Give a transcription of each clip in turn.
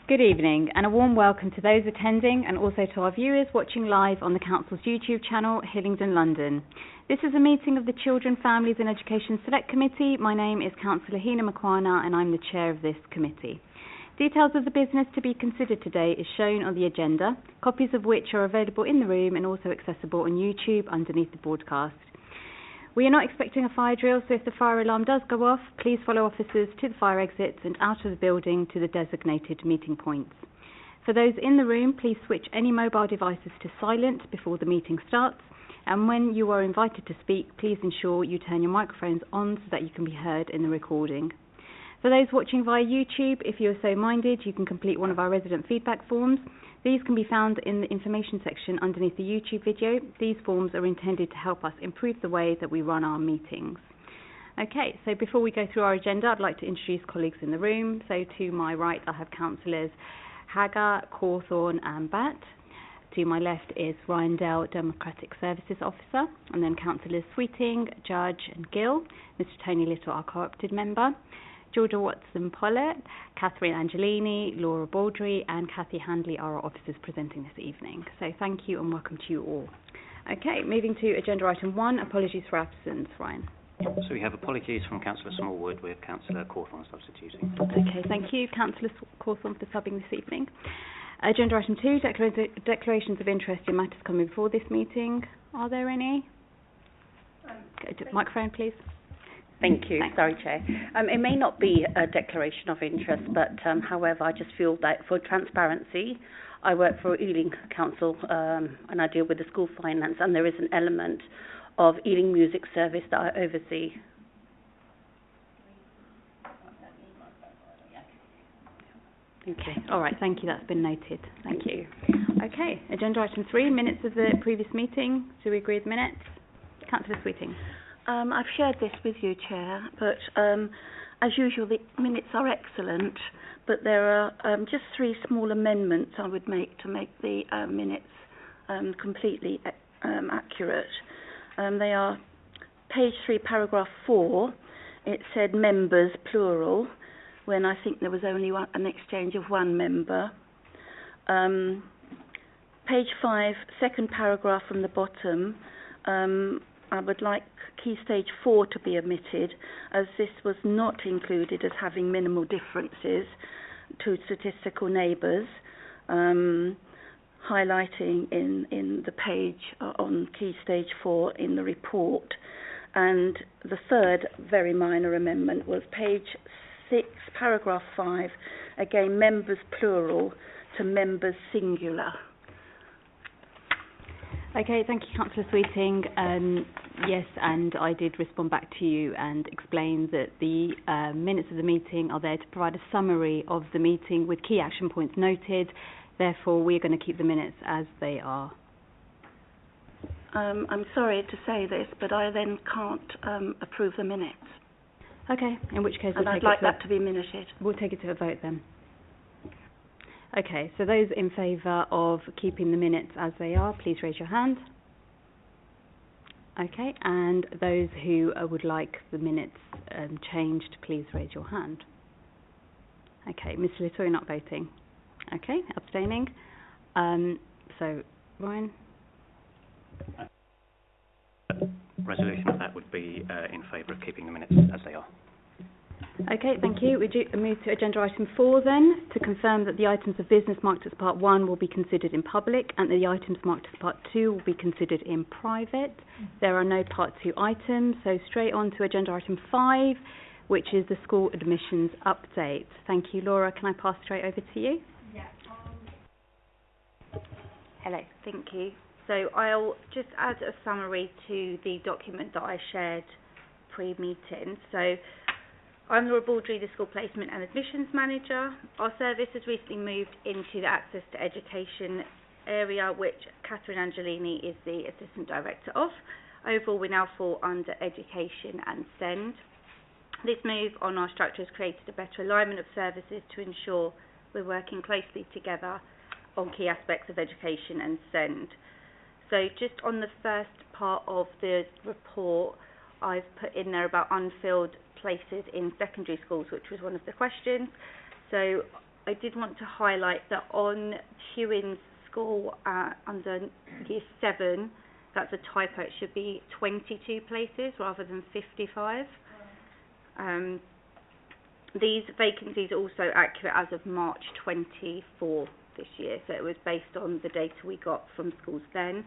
Good evening and a warm welcome to those attending and also to our viewers watching live on the Council's YouTube channel, Hillingdon, London. This is a meeting of the Children, Families and Education Select Committee. My name is Councillor Heena Makwana and I'm the chair of this committee. Details of the business to be considered today is shown on the agenda, copies of which are available in the room and also accessible on YouTube underneath the broadcast. We are not expecting a fire drill, so if the fire alarm does go off, please follow officers to the fire exits and out of the building to the designated meeting points. For those in the room, please switch any mobile devices to silent before the meeting starts, and when you are invited to speak, please ensure you turn your microphones on so that you can be heard in the recording. For those watching via YouTube, if you are so minded, you can complete one of our resident feedback forms. These can be found in the information section underneath the YouTube video. These forms are intended to help us improve the way that we run our meetings. Okay, so before we go through our agenda, I'd like to introduce colleagues in the room. So to my right, I have Councillors Haga, Cawthorne and Batt. To my left is Ryan Dell, Democratic Services Officer, and then Councillors Sweeting, Judge and Gill, Mr Tony Little, our co-opted member, Georgia Watson-Pollett, Catherine Angelini, Laura Baldry and Kathy Handley are our officers presenting this evening. So thank you and welcome to you all. Okay, moving to agenda item 1, apologies for absence. Ryan. So we have apologies from Councillor Smallwood with Councillor Cawthorne substituting. Okay, thank you Councillor Cawthorne for subbing this evening. Agenda item 2, declarations of interest in matters coming before this meeting. Are there any? Go to microphone please. Thank you. Thanks. Sorry, Chair. It may not be a declaration of interest, but however, I just feel that for transparency, I work for Ealing Council and I deal with the school finance, and there is an element of Ealing Music Service that I oversee. Okay, all right, thank you, that's been noted. Thank you. Okay, agenda item 3, minutes of the previous meeting. Do we agree with minutes? Councillor Sweeting. I've shared this with you, Chair, but as usual, the minutes are excellent, but there are just 3 small amendments I would make to make the minutes completely accurate. They are page 3, paragraph 4. It said members, plural, when I think there was only an exchange of 1 member. Page 5, second paragraph from the bottom, I would like Key Stage 4 to be omitted, as this was not included as having minimal differences to statistical neighbours, highlighting in the page on Key Stage 4 in the report. And the third very minor amendment was page 6, paragraph 5, again members plural to members singular. Okay, thank you, Councillor Sweeting. Yes, and I did respond back to you and explain that the minutes of the meeting are there to provide a summary of the meeting with key action points noted. Therefore, we're going to keep the minutes as they are. I'm sorry to say this, but I then can't approve the minutes. Okay, in which case I'd like that to be minuted. We'll take it to a vote then. Okay, so those in favour of keeping the minutes as they are, please raise your hand. Okay, and those who would like the minutes changed, please raise your hand. Okay, Mr Little, you're not voting. Okay, abstaining. So, Ryan? Resolution of that would be in favour of keeping the minutes as they are. Okay, thank you. We do move to agenda item 4 then, to confirm that the items of business marked as part 1 will be considered in public and that the items marked as part 2 will be considered in private. There are no part 2 items, so straight on to agenda item 5, which is the school admissions update. Thank you, Laura. Can I pass straight over to you? Yeah. Hello, thank you. So I'll just add a summary to the document that I shared pre-meeting. So I'm Laura Baldry, the School Placement and Admissions Manager. Our service has recently moved into the Access to Education area, which Catherine Angelini is the Assistant Director of. Overall, we now fall under Education and SEND. This move on our structure has created a better alignment of services to ensure we're working closely together on key aspects of education and SEND. So just on the first part of the report, I've put in there about unfilled places in secondary schools, which was one of the questions. So I did want to highlight that on Hewin's school under Year 7, that's a typo, it should be 22 places rather than 55. These vacancies are also accurate as of March 24 this year, so it was based on the data we got from schools then.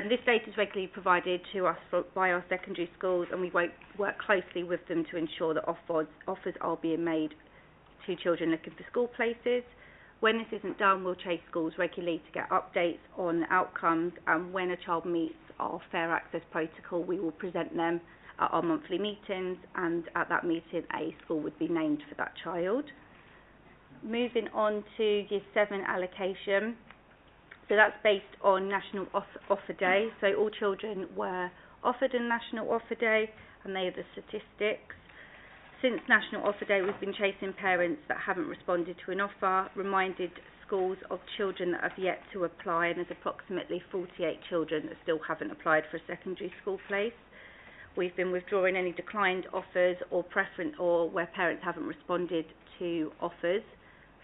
This data is regularly provided to us by our secondary schools, and we work closely with them to ensure that offers are being made to children looking for school places. When this isn't done, we'll chase schools regularly to get updates on outcomes, and when a child meets our fair access protocol, we will present them at our monthly meetings, and at that meeting a school would be named for that child. Moving on to Year 7 allocation. So that's based on National Offer Day. So all children were offered a National Offer Day, and they are the statistics. Since National Offer Day, we've been chasing parents that haven't responded to an offer, reminded schools of children that have yet to apply, and there's approximately 48 children that still haven't applied for a secondary school place. We've been withdrawing any declined offers or where parents haven't responded to offers,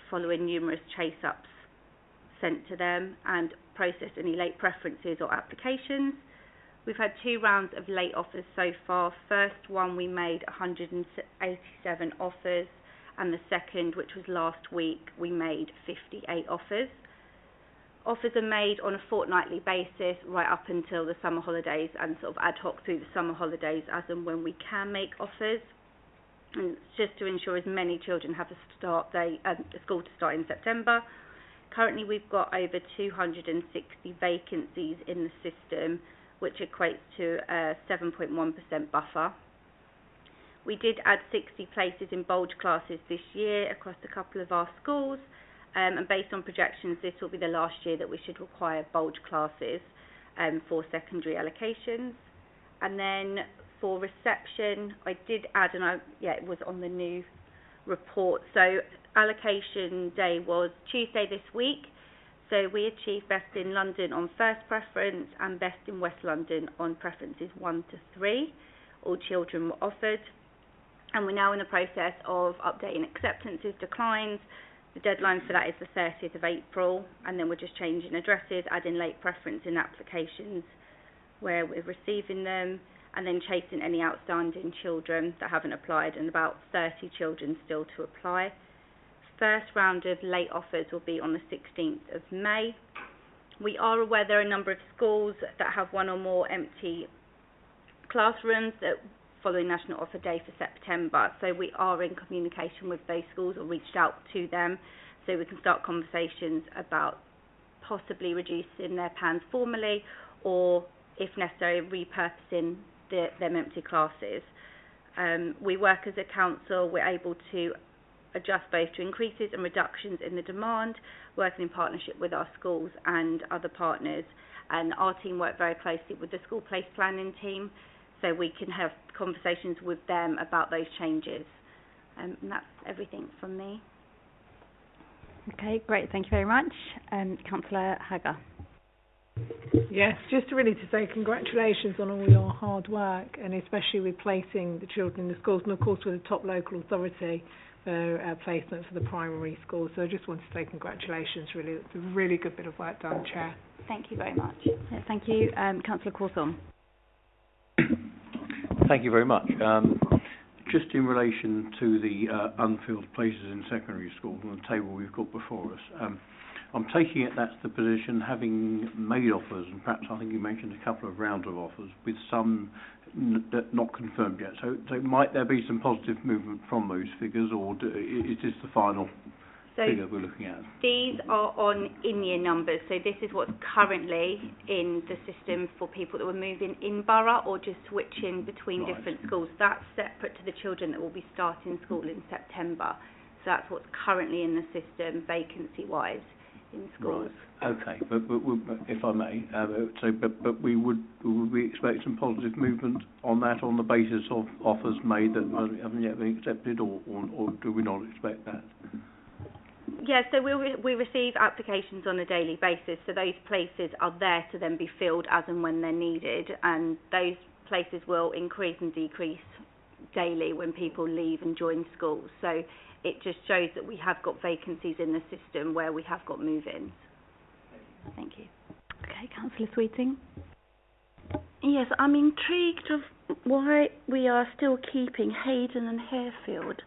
following numerous chase-ups sent to them, and processed any late preferences or applications. We've had 2 rounds of late offers so far. First one, we made 187 offers, and the second, which was last week, we made 58 offers. Offers are made on a fortnightly basis right up until the summer holidays, and sort of ad hoc through the summer holidays as and when we can make offers. And it's just to ensure as many children have a school to start in September. Currently we've got over 260 vacancies in the system, which equates to a 7.1% buffer. We did add 60 places in bulge classes this year across a couple of our schools, and based on projections, this will be the last year that we should require bulge classes for secondary allocations. And then for reception, I did add, it was on the new report. So allocation day was Tuesday this week. So we achieved best in London on first preference and best in West London on preferences 1 to 3. All children were offered. And we're now in the process of updating acceptances, declines. The deadline for that is the 30th of April. And then we're just changing addresses, adding late preference in applications where we're receiving them, and then chasing any outstanding children that haven't applied, and about 30 children still to apply. First round of late offers will be on the 16th of May. We are aware there are a number of schools that have 1 or more empty classrooms that following National Offer Day for September. So we are in communication with those schools, or reached out to them, so we can start conversations about possibly reducing their PANs formally, or if necessary repurposing them empty classes. We work as a council, we're able to adjust both to increases and reductions in the demand, working in partnership with our schools and other partners, and our team work very closely with the school place planning team, so we can have conversations with them about those changes. And that's everything from me. Okay, great, thank you very much. Councillor Hager. Yes, just really to say congratulations on all your hard work, and especially with placing the children in the schools, and of course with the top local authority for placement for the primary schools. So I just want to say congratulations, really. It's a really good bit of work done, Chair. Thank you very much. Yeah, thank you. Councillor Cawthorne. Thank you very much. Just in relation to the unfilled places in secondary schools on the table we've got before us, I'm taking it that's the position, having made offers, and perhaps I think you mentioned a couple of rounds of offers, with some not confirmed yet. So might there be some positive movement from those figures, or is this the final figure we're looking at? These are on in-year numbers, so this is what's currently in the system for people that were moving in borough or just switching between different schools. That's separate to the children that will be starting school in September. So that's what's currently in the system vacancy-wise in schools. Right. Okay, but if I may, but we expect some positive movement on that on the basis of offers made that haven't yet been accepted, or do we not expect that? Yeah, so we receive applications on a daily basis, so those places are there to then be filled as and when they're needed, and those places will increase and decrease daily when people leave and join schools. So it just shows that we have got vacancies in the system where we have got move-ins. Thank you. Okay, Councillor Sweeting. Yes, I'm intrigued of why we are still keeping Hillingdon and Harefield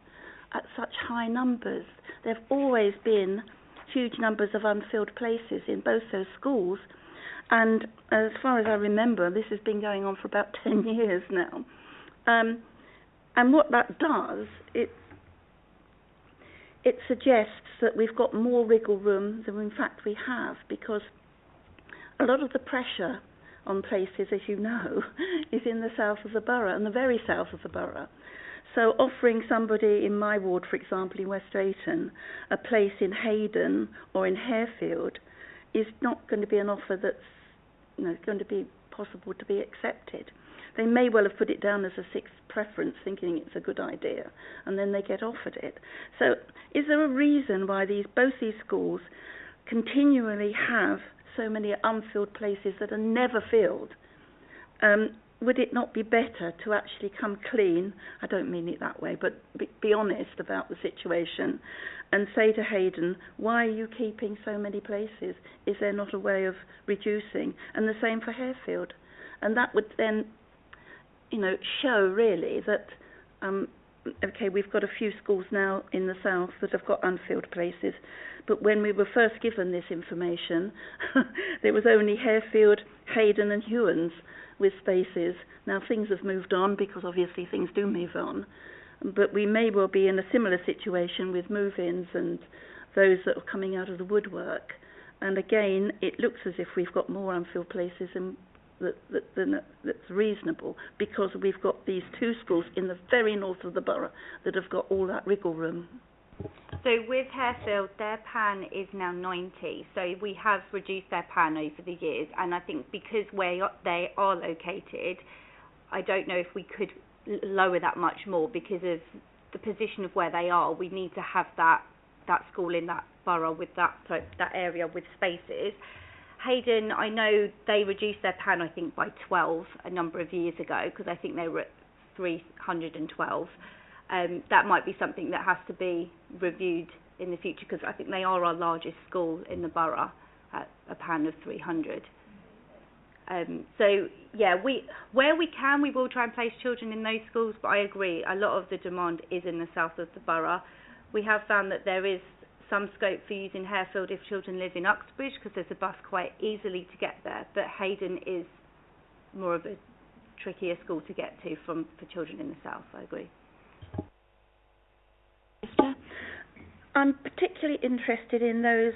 at such high numbers. There have always been huge numbers of unfilled places in both those schools, and as far as I remember, this has been going on for about 10 years now. And what that does, it suggests that we've got more wriggle room than in fact we have, because a lot of the pressure on places, as you know, is in the south of the borough, and the very south of the borough. So offering somebody in my ward, for example, in West Drayton, a place in Hillingdon or in Harefield is not going to be an offer that's going to be possible to be accepted. They may well have put it down as a sixth preference, thinking it's a good idea, and then they get offered it. So is there a reason why both these schools continually have so many unfilled places that are never filled? Would it not be better to actually come clean, I don't mean it that way, but be honest about the situation and say to Hillingdon, why are you keeping so many places? Is there not a way of reducing? And the same for Harefield. And that would then, show really that, okay, we've got a few schools now in the south that have got unfilled places, but when we were first given this information, there was only Harefield, Hillingdon and Hewans with spaces. Now things have moved on, because obviously things do move on, but we may well be in a similar situation with move-ins and those that are coming out of the woodwork. And again, it looks as if we've got more unfilled places than that's reasonable, because we've got these two schools in the very north of the borough that have got all that wriggle room. So with Harefield, their PAN is now 90, so we have reduced their PAN over the years, and I think because where they are located, I don't know if we could lower that much more because of the position of where they are. We need to have that school in that borough with that area with spaces. Hillingdon, I know they reduced their PAN, I think, by 12 a number of years ago, because I think they were at 312. That might be something that has to be reviewed in the future, because I think they are our largest school in the borough at a PAN of 300. So, yeah, where we can, we will try and place children in those schools, but I agree, a lot of the demand is in the south of the borough. We have found that there is some scope for using Harefield if children live in Uxbridge, because there's a bus quite easily to get there, but Hillingdon is more of a trickier school to get to for children in the south, I agree. I'm particularly interested in those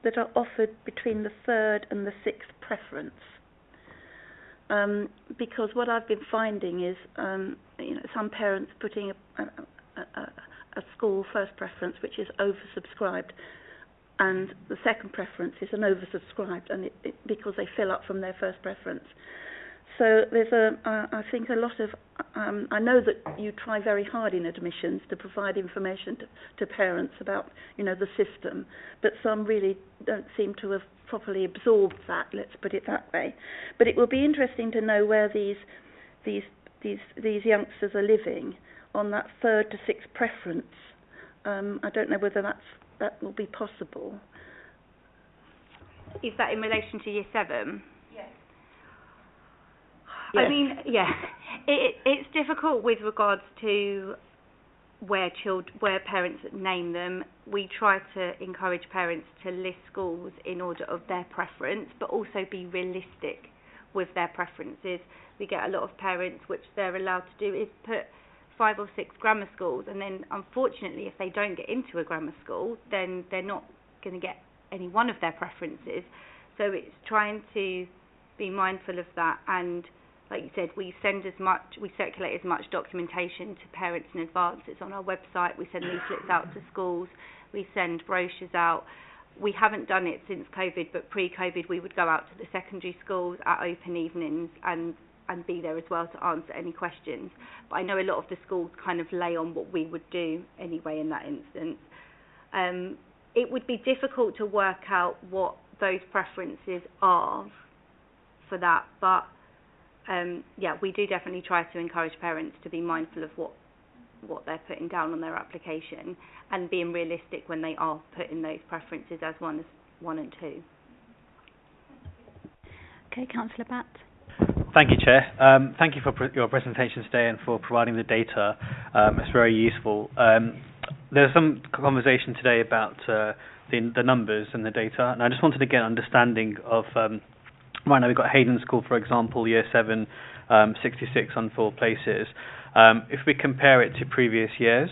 that are offered between the third and the sixth preference, because what I've been finding is some parents putting a school first preference which is oversubscribed, and the second preference is an oversubscribed, and because they fill up from their first preference. So there's I think a lot of, I know that you try very hard in admissions to provide information to parents about, the system, but some really don't seem to have properly absorbed that, let's put it that way. But it will be interesting to know where these youngsters are living on that third to sixth preference. I don't know whether that will be possible. Is that in relation to Year 7? Yes. I mean, yeah, it's difficult with regards to where parents name them. We try to encourage parents to list schools in order of their preference, but also be realistic with their preferences. We get a lot of parents, which they're allowed to do, is put 5 or 6 grammar schools, and then unfortunately if they don't get into a grammar school, then they're not going to get any one of their preferences. So it's trying to be mindful of that, and like you said, we circulate as much documentation to parents in advance. It's on our website. We send leaflets out to schools. We send brochures out. We haven't done it since COVID, but pre-COVID we would go out to the secondary schools at open evenings and be there as well to answer any questions. But I know a lot of the schools kind of lay on what we would do anyway in that instance. It would be difficult to work out what those preferences are for that, but we do definitely try to encourage parents to be mindful of what they're putting down on their application and being realistic when they are putting those preferences as one and two. Okay, Councillor Batt. Thank you, Chair. Thank you for your presentation today and for providing the data. It's very useful. There's some conversation today about the numbers and the data, and I just wanted to get an understanding of, right now we've got Hillingdon School, for example, Year 7, 66 unfilled places. If we compare it to previous years,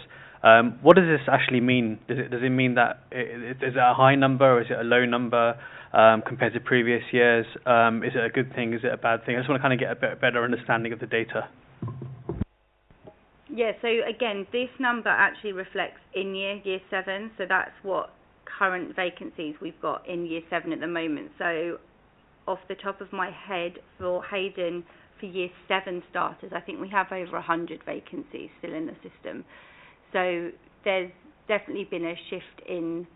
what does this actually mean? Does it mean that is it a high number or is it a low number compared to previous years? Is it a good thing? Is it a bad thing? I just want to kind of get a better understanding of the data. Yeah, so again, this number actually reflects in year 7, so that's what current vacancies we've got in year 7 at the moment. So off the top of my head, for Hayden, for year 7 starters, I think we have over 100 vacancies still in the system. So there's definitely been a shift in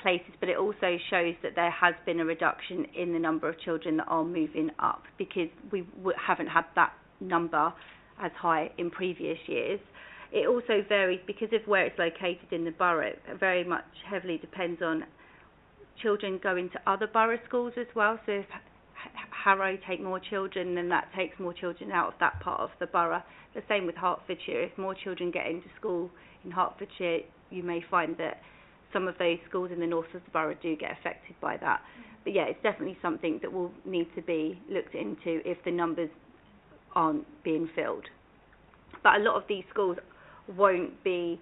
places, but it also shows that there has been a reduction in the number of children that are moving up, because we haven't had that number as high in previous years. It also varies because of where it's located in the borough. It very much heavily depends on children going to other borough schools as well. So if Harrow take more children, then that takes more children out of that part of the borough. The same with Hertfordshire. If more children get into school in Hertfordshire, you may find that some of those schools in the north of the borough do get affected by that. But yeah, it's definitely something that will need to be looked into if the numbers aren't being filled. But a lot of these schools won't be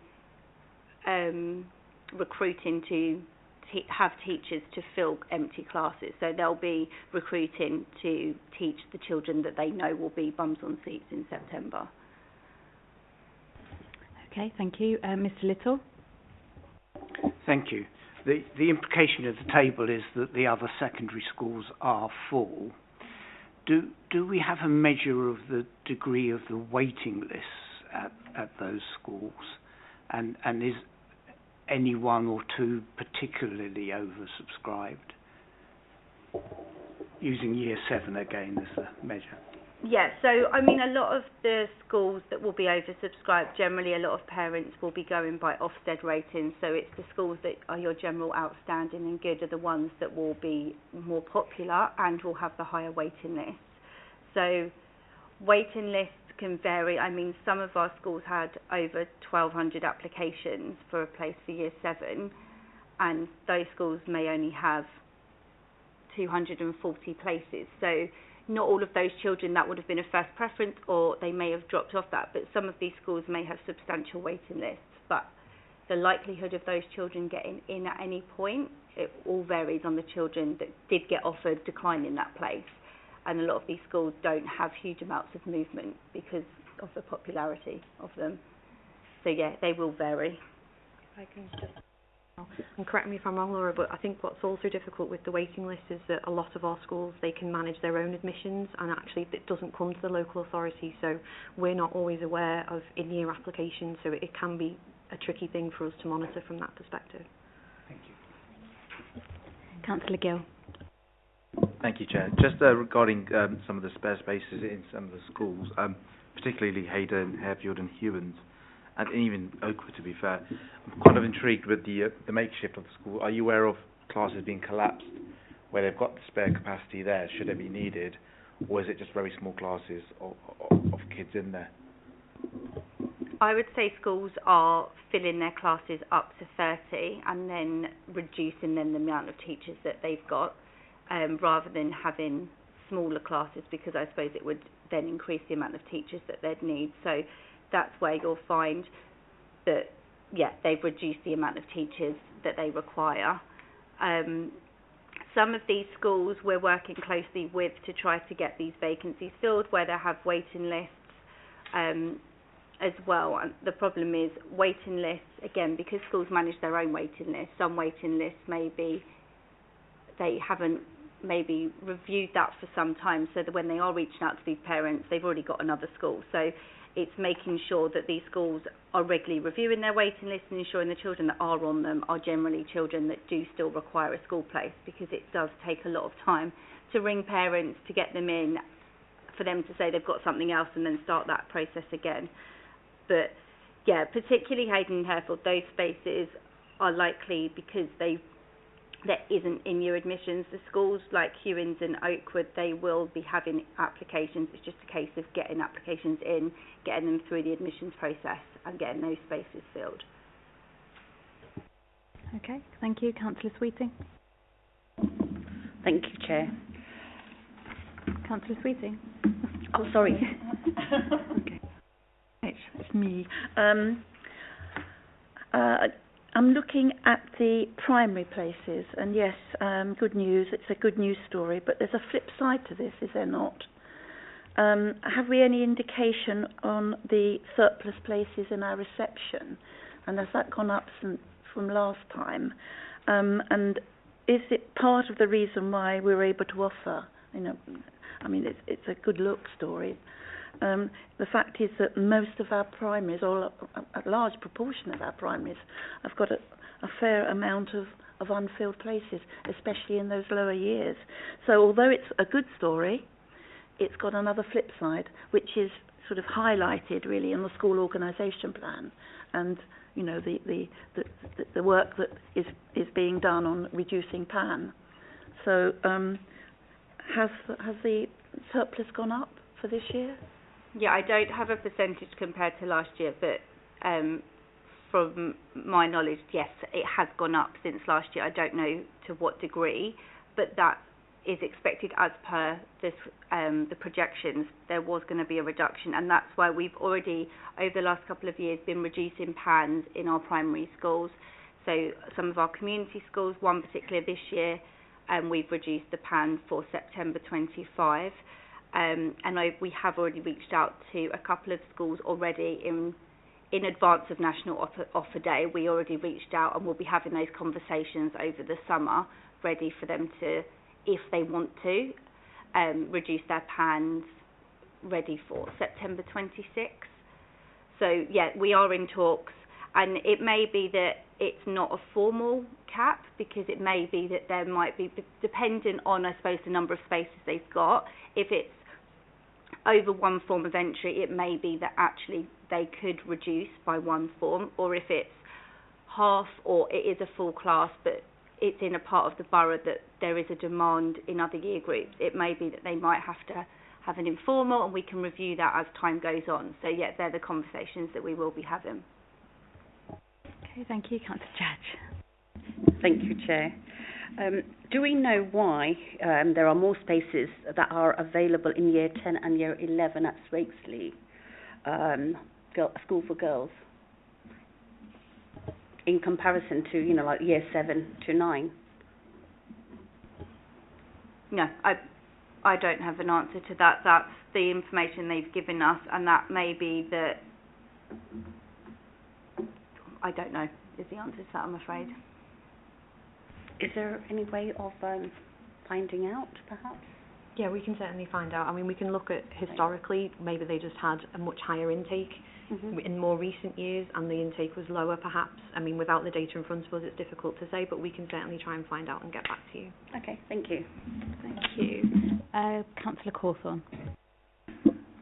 recruiting to have teachers to fill empty classes, so they'll be recruiting to teach the children that they know will be bums on seats in September. Okay, thank you. Mr. Little. Thank you. The implication of the table is that the other secondary schools are full. Do we have a measure of the degree of the waiting lists at those schools? And is any one or two particularly oversubscribed? Using year 7 again as a measure. Yeah, so I mean, a lot of the schools that will be oversubscribed, generally a lot of parents will be going by Ofsted ratings, so it's the schools that are your general outstanding and good are the ones that will be more popular and will have the higher waiting lists. So waiting lists can vary. I mean, some of our schools had over 1,200 applications for a place for year 7, and those schools may only have 240 places. So not all of those children that would have been a first preference, or they may have dropped off that, but some of these schools may have substantial waiting lists. But the likelihood of those children getting in at any point, it all varies on the children that did get offered declining that place. And a lot of these schools don't have huge amounts of movement because of the popularity of them. So yeah, they will vary. I can just, and correct me if I'm wrong, Laura, but I think what's also difficult with the waiting list is that a lot of our schools, they can manage their own admissions, and actually it doesn't come to the local authority, so we're not always aware of in-year applications, so it can be a tricky thing for us to monitor from that perspective. Thank you. Councillor Gill. Thank you, Chair. Just regarding some of the spare spaces in some of the schools, particularly Hayden, Harefield and Hewins, and even Oakwood, to be fair, I'm kind of intrigued with the makeshift of the school. Are you aware of classes being collapsed where they've got the spare capacity there, should it be needed, or is it just very small classes of kids in there? I would say schools are filling their classes up to 30 and then reducing then the amount of teachers that they've got, rather than having smaller classes, because I suppose it would then increase the amount of teachers that they'd need. So that's where you'll find that, yeah, they've reduced the amount of teachers that they require. Some of these schools we're working closely with to try to get these vacancies filled where they have waiting lists as well. And the problem is waiting lists, again, because schools manage their own waiting lists, some waiting lists maybe they haven't maybe reviewed that for some time, so that when they are reaching out to these parents, they've already got another school. So it's making sure that these schools are regularly reviewing their waiting lists and ensuring the children that are on them are generally children that do still require a school place, because it does take a lot of time to ring parents to get them in for them to say they've got something else and then start that process again. But yeah, particularly Hayden and Harefield, those spaces are likely because there isn't in-year admissions. The schools like Hewins and Oakwood, they will be having applications. It's just a case of getting applications in, getting them through the admissions process and getting those spaces filled. Okay, thank you. Councillor Sweeting. Thank you, Chair. Councillor Sweeting. Oh, sorry. Okay. It's me. I'm looking at the primary places, and yes, good news. It's a good news story, but there's a flip side to this, is there not? Have we any indication on the surplus places in our reception, and has that gone up from last time? And is it part of the reason why we were able to offer? I mean, it's a good look story. The fact is that most of our primaries, or a large proportion of our primaries, have got a fair amount of unfilled places, especially in those lower years. So although it's a good story, it's got another flip side, which is sort of highlighted really in the school organisation plan, and the work that is being done on reducing PAN. So has the surplus gone up for this year? Yeah, I don't have a percentage compared to last year, but from my knowledge, yes, it has gone up since last year. I don't know to what degree, but that is expected as per the projections. There was going to be a reduction, and that's why we've already, over the last couple of years, been reducing PANs in our primary schools. So some of our community schools, one particular this year, we've reduced the PAN for September 25. And we have already reached out to a couple of schools already in advance of National Offer Day. We already reached out, and we'll be having those conversations over the summer, ready for them to, if they want to, reduce their PANs, ready for September 26. So yeah, we are in talks, and it may be that it's not a formal cap, because it may be that there might be, dependent on, I suppose, the number of spaces they've got. If it's over one form of entry, it may be that actually they could reduce by one form, or if it's half or it is a full class but it's in a part of the borough that there is a demand in other year groups, it may be that they might have to have an informal, and we can review that as time goes on. So yeah, they're the conversations that we will be having. Okay, thank you. Councillor Judge. Thank you, Chair. Do we know why there are more spaces that are available in Year 10 and Year 11 at Swakesley, School for Girls, in comparison to, like Year 7 to 9? No, I don't have an answer to that. That's the information they've given us, and that may be that, I don't know, is the answer to that, I'm afraid. Is there any way of finding out, perhaps? Yeah, we can certainly find out. I mean, we can look at historically, maybe they just had a much higher intake in more recent years, and the intake was lower, perhaps. I mean, without the data in front of us, it's difficult to say, but we can certainly try and find out and get back to you. Okay, thank you. Thank you. Councillor Cawthorne.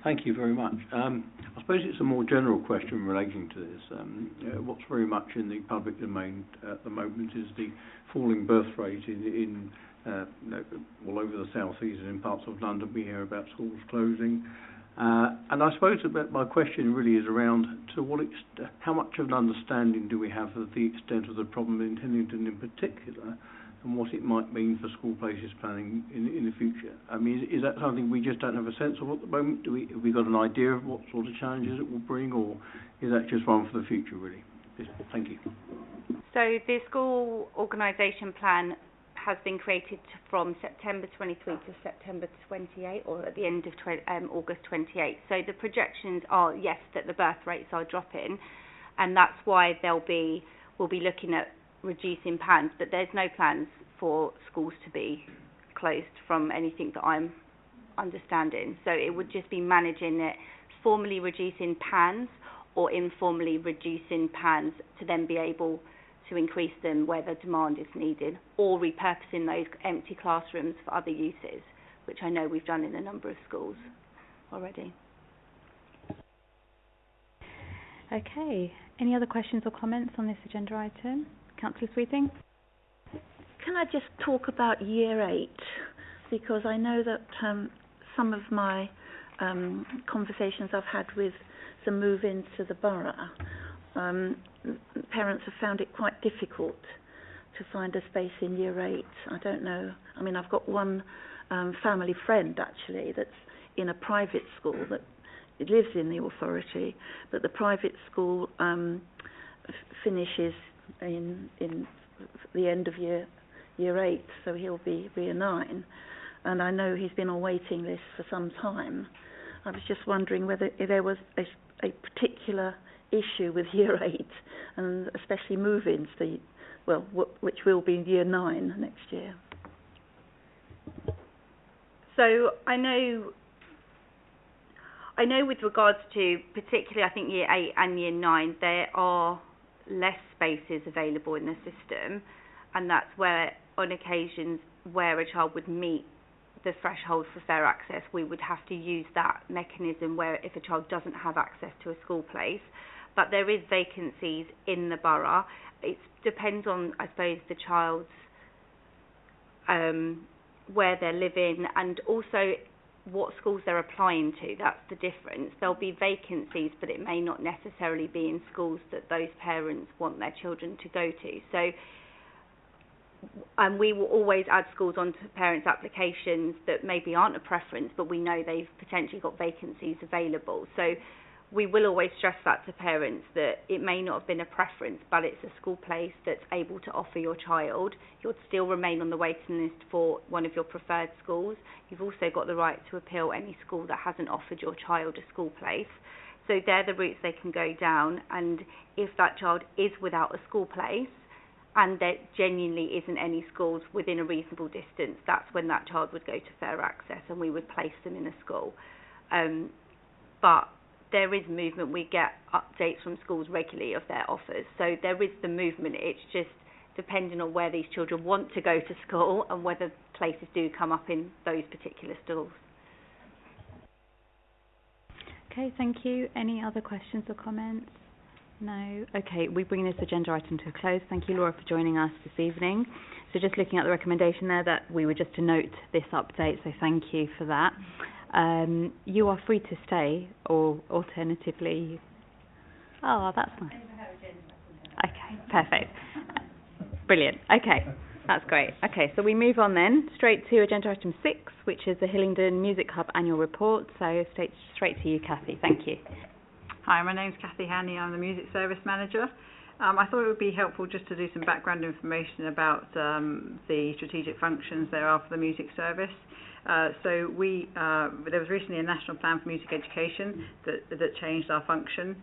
Thank you very much. I suppose it's a more general question relating to this. What's very much in the public domain at the moment is the falling birth rate in all over the South East and in parts of London. We hear about schools closing. And I suppose my question really is around to what how much of an understanding do we have of the extent of the problem in Hillingdon in particular, and what it might mean for school places planning in the future? I mean, is that something we just don't have a sense of at the moment? Have we got an idea of what sort of challenges it will bring, or is that just one for the future, really? Thank you. So the school organisation plan has been created from September 23 to September 28, or at the end of August 28. So the projections are, yes, that the birth rates are dropping, and that's why we'll be looking at reducing PANs, but there's no plans for schools to be closed from anything that I'm understanding. So it would just be managing it, formally reducing PANs or informally reducing PANs to then be able to increase them where the demand is needed, or repurposing those empty classrooms for other uses, which I know we've done in a number of schools. already. Okay. Any other questions or comments on this agenda item? Councillor Sweeting? Can I just talk about Year 8? Because I know that some of my conversations I've had with some move-ins to the borough, parents have found it quite difficult to find a space in Year 8. I don't know. I mean, I've got one family friend, actually, that's in a private school that it lives in the authority, but the private school finishes in the end of year 8, so he'll be Year 9. And I know he's been on waiting list for some time. I was just wondering whether there was a particular issue with Year 8, and especially move-ins, which will be Year 9 next year. So I know with regards to particularly, I think, Year 8 and Year 9, there are less spaces available in the system, and that's where, on occasions, where a child would meet the threshold for fair access, we would have to use that mechanism where if a child doesn't have access to a school place. But there is vacancies in the borough. It depends on, I suppose, the child's where they're living, and also what schools they're applying to. That's the difference. There'll be vacancies, but it may not necessarily be in schools that those parents want their children to go to. So, and we will always add schools onto parents' applications that maybe aren't a preference, but we know they've potentially got vacancies available. So we will always stress that to parents, that it may not have been a preference, but it's a school place that's able to offer your child. You'll still remain on the waiting list for one of your preferred schools. You've also got the right to appeal any school that hasn't offered your child a school place. So they're the routes they can go down, and if that child is without a school place, and there genuinely isn't any schools within a reasonable distance, that's when that child would go to fair access and we would place them in a school. But there is movement. We get updates from schools regularly of their offers. So there is the movement. It's just depending on where these children want to go to school and whether places do come up in those particular schools. Okay, thank you. Any other questions or comments? No. Okay, we bring this agenda item to a close. Thank you, Laura, for joining us this evening. So just looking at the recommendation there, that we were just to note this update, so thank you for that. You are free to stay, or alternatively... Oh, that's nice. Okay, perfect. Brilliant. Okay, that's great. Okay, so we move on then, straight to agenda item 6, which is the Hillingdon Music Hub Annual Report. So straight to you, Kathy. Thank you. Hi, my name's Kathy Haney. I'm the Music Service Manager. I thought it would be helpful just to do some background information about the strategic functions there are for the music service. There was recently a national plan for music education that changed our function.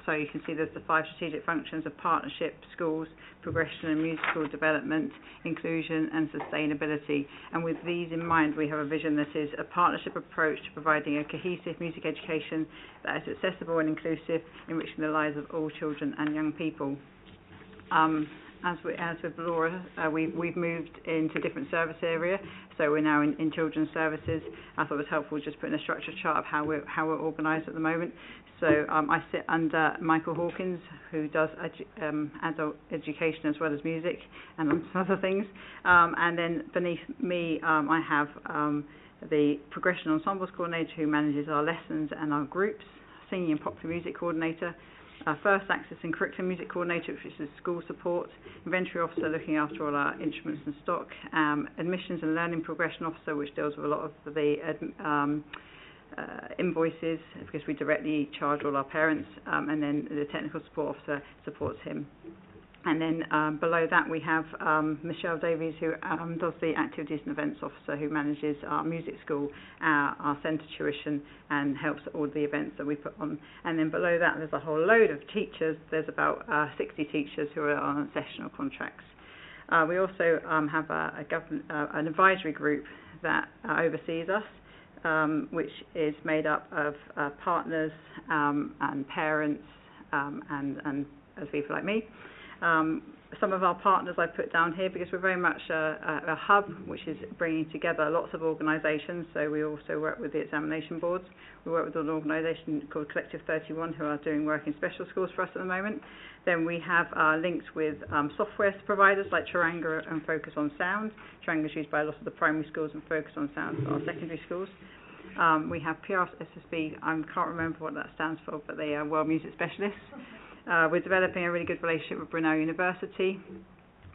So you can see there's the 5 strategic functions of partnership, schools, progression and musical development, inclusion and sustainability. And with these in mind, we have a vision that is a partnership approach to providing a cohesive music education that is accessible and inclusive, enriching the lives of all children and young people. As with Laura, we've moved into a different service area, so we're now in children's services. I thought it was helpful just putting a structure chart of how we're organised at the moment. So I sit under Michael Hawkins, who does adult education as well as music and some other things. And then beneath me, I have the Progression Ensembles Coordinator, who manages our lessons and our groups, Singing and Popular Music Coordinator, First Access and Curriculum Music Coordinator, which is school support, Inventory Officer looking after all our instruments and stock, Admissions and Learning Progression Officer, which deals with a lot of the invoices, because we directly charge all our parents, and then the Technical Support Officer supports him. And then below that we have Michelle Davies, who does the Activities and Events Officer, who manages our music school, our centre tuition, and helps at all the events that we put on. And then below that there's a whole load of teachers. There's about 60 teachers who are on sessional contracts. We also have an advisory group that oversees us, which is made up of partners and parents and people like me. some of our partners I put down here because we're very much a hub which is bringing together lots of organisations. So we also work with the examination boards. We work with an organisation called Collective 31 who are doing work in special schools for us at the moment. Then we have links with software providers like Charanga and Focus on Sound. Charanga is used by a lot of the primary schools and Focus on Sound for our secondary schools. We have PRSSB, I can't remember what that stands for, but they are World Music Specialists. We're developing a really good relationship with Brunel University.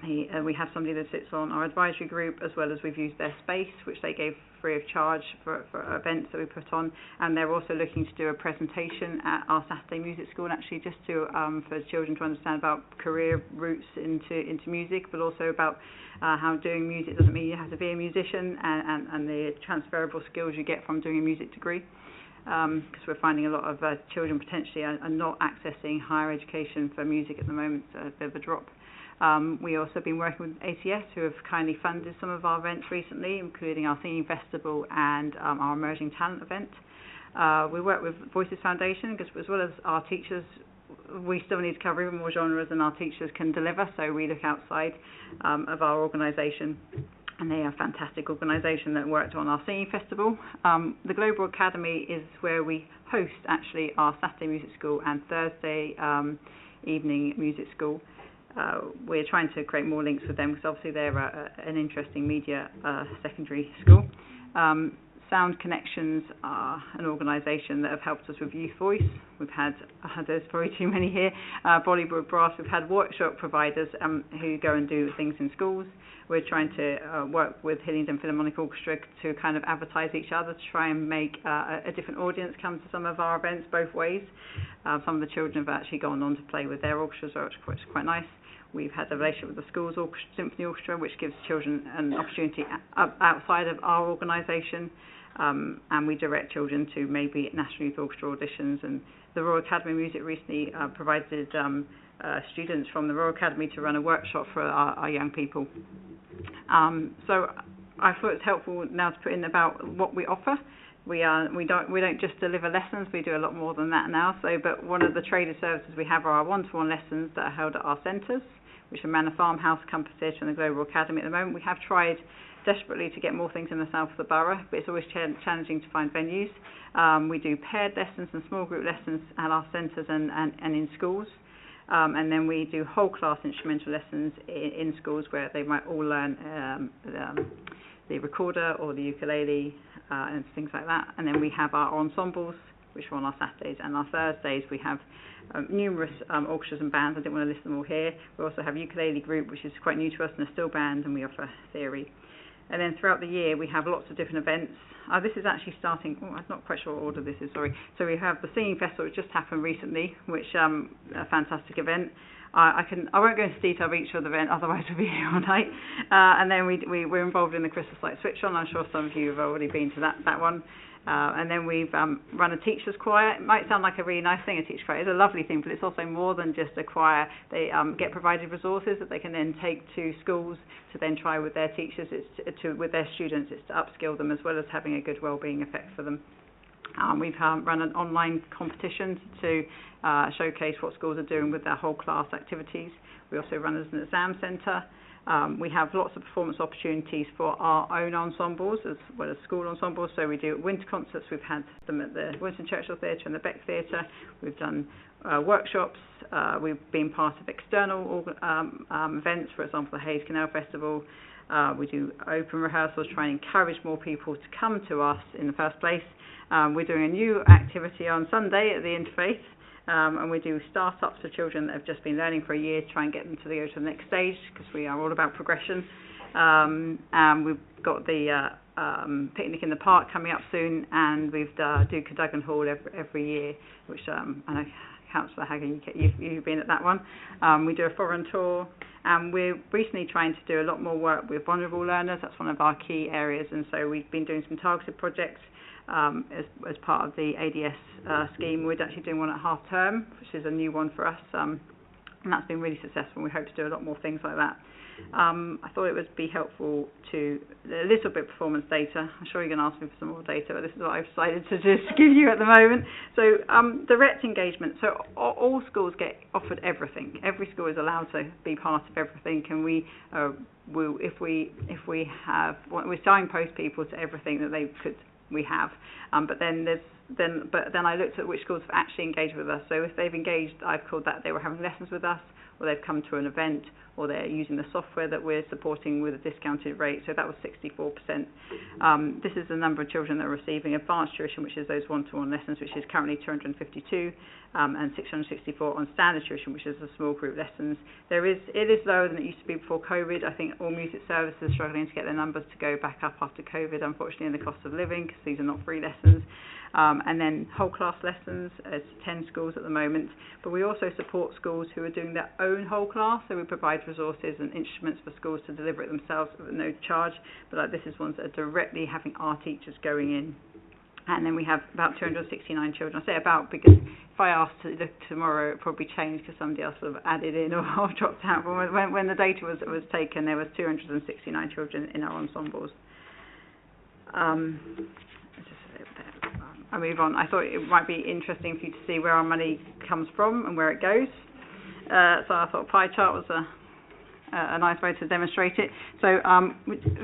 We have somebody that sits on our advisory group, as well as we've used their space, which they gave free of charge for events that we put on. And they're also looking to do a presentation at our Saturday music school, actually, just to for children to understand about career routes into music, but also about how doing music doesn't mean you have to be a musician, and the transferable skills you get from doing a music degree. Because we're finding a lot of children potentially are not accessing higher education for music at the moment, so a bit of a drop. We also been working with ACS, who have kindly funded some of our events recently, including our singing festival and our emerging talent event. We work with Voices Foundation, because as well as our teachers, we still need to cover even more genres than our teachers can deliver, so we look outside of our organisation. And they are a fantastic organisation that worked on our singing festival. The Global Academy is where we host actually our Saturday music school and Thursday evening music school. We're trying to create more links with them because obviously they're an interesting media secondary school. Sound Connections are an organisation that have helped us with Youth Voice. We've had, there's probably too many here, Bollywood Brass. We've had workshop providers who go and do things in schools. We're trying to work with Hillingdon Philharmonic Orchestra to kind of advertise each other, to try and make a different audience come to some of our events both ways. Some of the children have actually gone on to play with their orchestras, which is quite nice. We've had a relationship with the schools symphony orchestra, which gives children an opportunity outside of our organisation. And we direct children to maybe National Youth Orchestra auditions. And the Royal Academy of Music recently provided students from the Royal Academy to run a workshop for our young people. So I thought it's helpful now to put in about what we offer. We don't just deliver lessons, we do a lot more than that now. But one of the traded services we have are our one-to-one lessons that are held at our centres, which are Manor Farm, House, Compass Theatre and the Global Academy at the moment. We have tried desperately to get more things in the south of the borough, but it's always challenging to find venues. We do paired lessons and small group lessons at our centres and in schools. And then we do whole class instrumental lessons in schools where they might all learn the recorder or the ukulele and things like that. And then we have our ensembles, which are on our Saturdays, and our Thursdays we have numerous orchestras and bands. I didn't want to list them all here. We also have ukulele group, which is quite new to us, and a still band, and we offer theory. And then throughout the year we have lots of different events. This is actually starting, I'm not quite sure what order this is, sorry. So we have the Singing Festival, which just happened recently, which a fantastic event. I won't go into detail of each of the event, otherwise we'll be here all night. And then we're involved in the Christmas Light Switch On. I'm sure some of you have already been to that one. And then we've run a teachers' choir. It might sound like a really nice thing, a teacher's choir. It's a lovely thing, but it's also more than just a choir. They get provided resources that they can then take to schools to then try with their teachers, with their students. It's to upskill them as well as having a good wellbeing effect for them. We've run an online competition to showcase what schools are doing with their whole class activities. We also run as an exam centre. We have lots of performance opportunities for our own ensembles as well as school ensembles. So we do winter concerts. We've had them at the Winston Churchill Theatre and the Beck Theatre. We've done workshops. We've been part of external events, for example, the Hayes Canal Festival. We do open rehearsals, try and encourage more people to come to us in the first place. We're doing a new activity on Sunday at the Interfaith. And we do start-ups for children that have just been learning for a year to try and get them to go to the next stage, because we are all about progression. And we've got the picnic in the park coming up soon, and we do Cadogan Hall every year, which I know Councillor Hagan, you've been at that one. We do a foreign tour, and we're recently trying to do a lot more work with vulnerable learners. That's one of our key areas, and so we've been doing some targeted projects as part of the ADS scheme. We're actually doing one at half term, which is a new one for us, and that's been really successful. We hope to do a lot more things like that. I thought it would be helpful to a little bit of performance data. I'm sure you're going to ask me for some more data, but this is what I've decided to just give you at the moment. So direct engagement. So all schools get offered everything. Every school is allowed to be part of everything, and we signpost people to everything that we have. But then I looked at which schools have actually engaged with us. So if they've engaged, I've called that they were having lessons with us, or they've come to an event, or they're using the software that we're supporting with a discounted rate. So that was 64%. This is the number of children that are receiving advanced tuition, which is those one-to-one lessons, which is currently 252, and 664 on standard tuition, which is the small group lessons. It is lower than it used to be before COVID. I think all music services are struggling to get their numbers to go back up after COVID, unfortunately, in the cost of living, because these are not free lessons. And then whole class lessons, it's 10 schools at the moment, but we also support schools who are doing their own whole class, so we provide resources and instruments for schools to deliver it themselves at no charge, but this is ones that are directly having our teachers going in. And then we have about 269 children. I say about because if I asked to look tomorrow, it probably changed because somebody else sort of added in or dropped out. But when the data was taken, there was 269 children in our ensembles. I move on. I thought it might be interesting for you to see where our money comes from and where it goes. So I thought a pie chart was a nice way to demonstrate it. So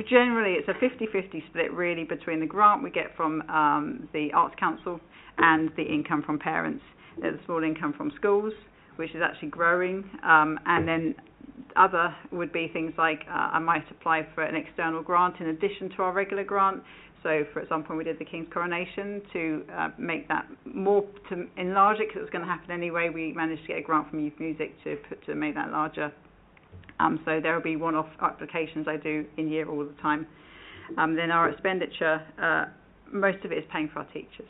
generally it's a 50-50 split really between the grant we get from the Arts Council and the income from parents. There's a small income from schools, which is actually growing, and then other would be things like I might apply for an external grant in addition to our regular grant. So, for example, when we did the King's Coronation, to make that more, to enlarge it, because it was going to happen anyway, we managed to get a grant from Youth Music to make that larger. So there will be one-off applications I do in year all the time. Then our expenditure, most of it is paying for our teachers.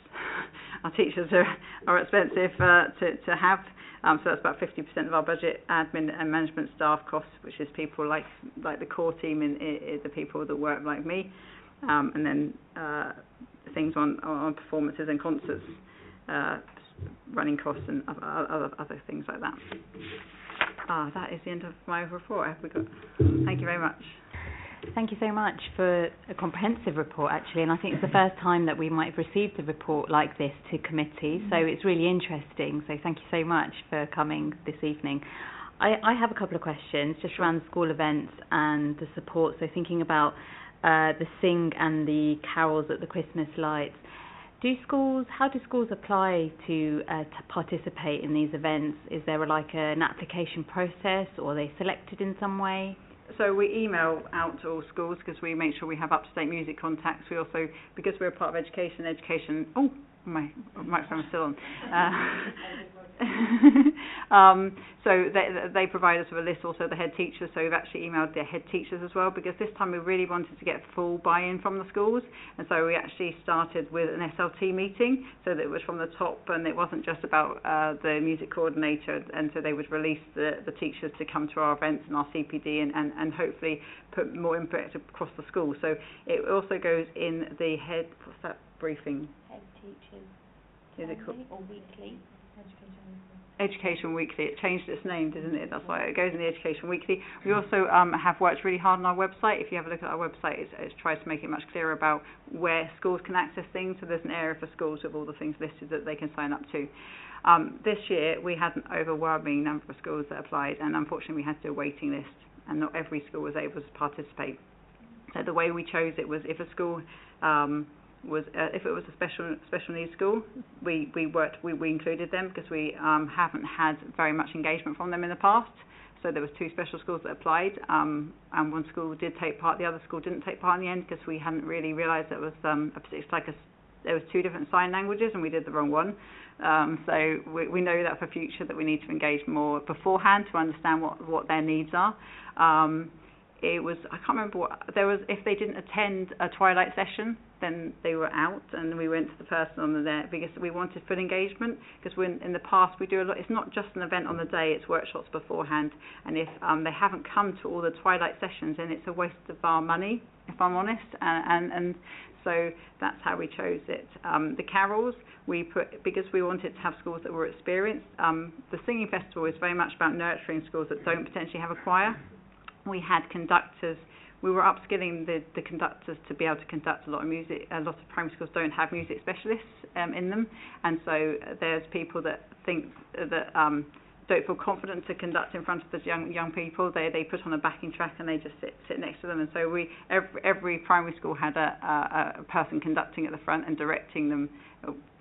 Our teachers are expensive to have. So that's about 50% of our budget, admin and management staff costs, which is people like the core team and the people that work like me. And then things on performances and concerts, running costs and other things like that. That is the end of my report. Thank you very much. Thank you so much for a comprehensive report, actually, and I think it's the first time that we might have received a report like this to committee, so it's really interesting. So thank you so much for coming this evening. I have a couple of questions just around the school events and the support. So thinking about the sing and the carols at the Christmas lights. How do schools apply to participate in these events? Is there an application process, or are they selected in some way? So we email out to all schools because we make sure we have up-to-date music contacts. We also, because we're a part of education, oh, my microphone's still on. So they provide us with a list, also the head teachers, so we've actually emailed their head teachers as well, because this time we really wanted to get full buy-in from the schools, and so we actually started with an SLT meeting, so that it was from the top, and it wasn't just about the music coordinator, and so they would release the teachers to come to our events and our CPD and hopefully put more input across the school. So it also goes in the head, what's that briefing? Head teachers. Is it called? Or weekly. Education Weekly. It changed its name, didn't it? That's why it goes in the Education Weekly. We also have worked really hard on our website. If you have a look at our website, it tries to make it much clearer about where schools can access things. So there's an area for schools with all the things listed that they can sign up to. This year, we had an overwhelming number of schools that applied, and unfortunately we had to do a waiting list, and not every school was able to participate. So the way we chose it was if a school if it was a special needs school, we included them, because we haven't had very much engagement from them in the past. So there was 2 special schools that applied, and one school did take part, the other school didn't take part in the end, because we hadn't really realised it was there was 2 different sign languages and we did the wrong one. So we know that for future that we need to engage more beforehand to understand what their needs are. It was, I can't remember what, there was, if they didn't attend a twilight session, then they were out, and we went to the person on there, because we wanted full engagement, because in the past we do a lot, it's not just an event on the day, it's workshops beforehand, and if they haven't come to all the twilight sessions, then it's a waste of our money, if I'm honest, and so that's how we chose it. The carols, because we wanted to have schools that were experienced, the singing festival is very much about nurturing schools that don't potentially have a choir. we had conductors. We were upskilling the conductors to be able to conduct a lot of music. A lot of primary schools don't have music specialists in them, and so there's people that think that don't feel confident to conduct in front of the young people. They put on a backing track and they just sit next to them. And so every primary school had a person conducting at the front and directing them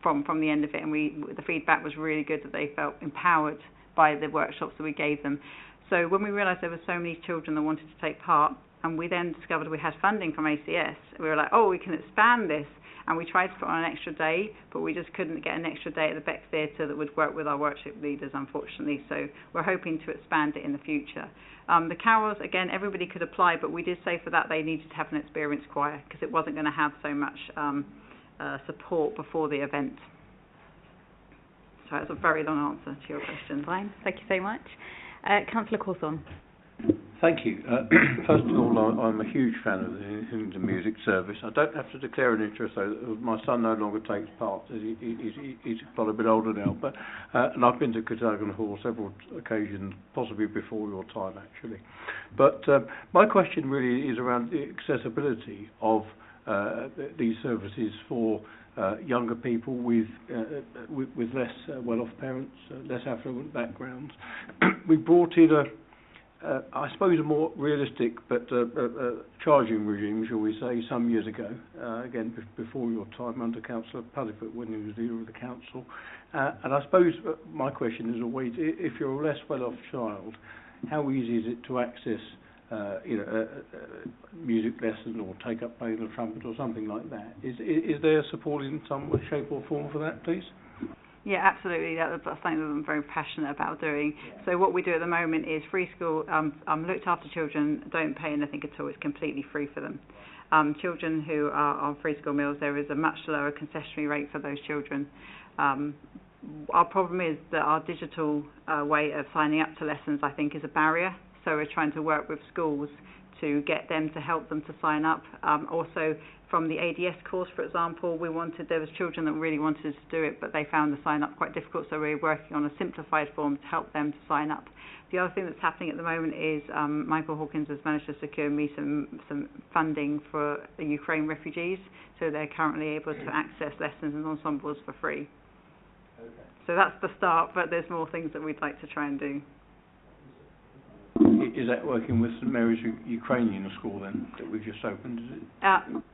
from the end of it. And the feedback was really good, that they felt empowered by the workshops that we gave them. So when we realised there were so many children that wanted to take part, and we then discovered we had funding from ACS, we were like, oh, we can expand this. And we tried to put on an extra day, but we just couldn't get an extra day at the Beck Theatre that would work with our worship leaders, unfortunately. So we're hoping to expand it in the future. The carols, again, everybody could apply, but we did say for that they needed to have an experienced choir, because it wasn't going to have so much support before the event. So that's a very long answer to your question. Fine, thank you so much. Councillor Cawthorne. Thank you. First of all, I'm a huge fan of the Hillingdon Music Service. I don't have to declare an interest, though. My son no longer takes part. He's got a bit older now, but and I've been to Cadogan Hall several occasions, possibly before your time, actually. But my question really is around the accessibility of these services for younger people with less well-off parents, less affluent backgrounds. We brought in I suppose a more realistic but charging regime, shall we say, some years ago, again before your time, under Councillor Puddifoot when he was leader of the council. And I suppose my question is always, if you're a less well-off child, how easy is it to access music lesson or take up playing the trumpet or something like that? Is there support in some way, shape or form for that, please? Yeah, absolutely. That's something that I'm very passionate about doing. So what we do at the moment is free school, looked after children, don't pay anything at all. It's completely free for them. Children who are on free school meals, there is a much lower concessionary rate for those children. Our problem is that our digital way of signing up to lessons, I think, is a barrier. So we're trying to work with schools to get them to help them to sign up. Also, from the ADS course, for example, there was children that really wanted to do it, but they found the sign up quite difficult, so we're working on a simplified form to help them to sign up. The other thing that's happening at the moment is Michael Hawkins has managed to secure me some funding for the Ukraine refugees, so they're currently able to access lessons and ensembles for free. Okay. So that's the start, but there's more things that we'd like to try and do. Is that working with St Mary's Ukrainian school then, that we've just opened, is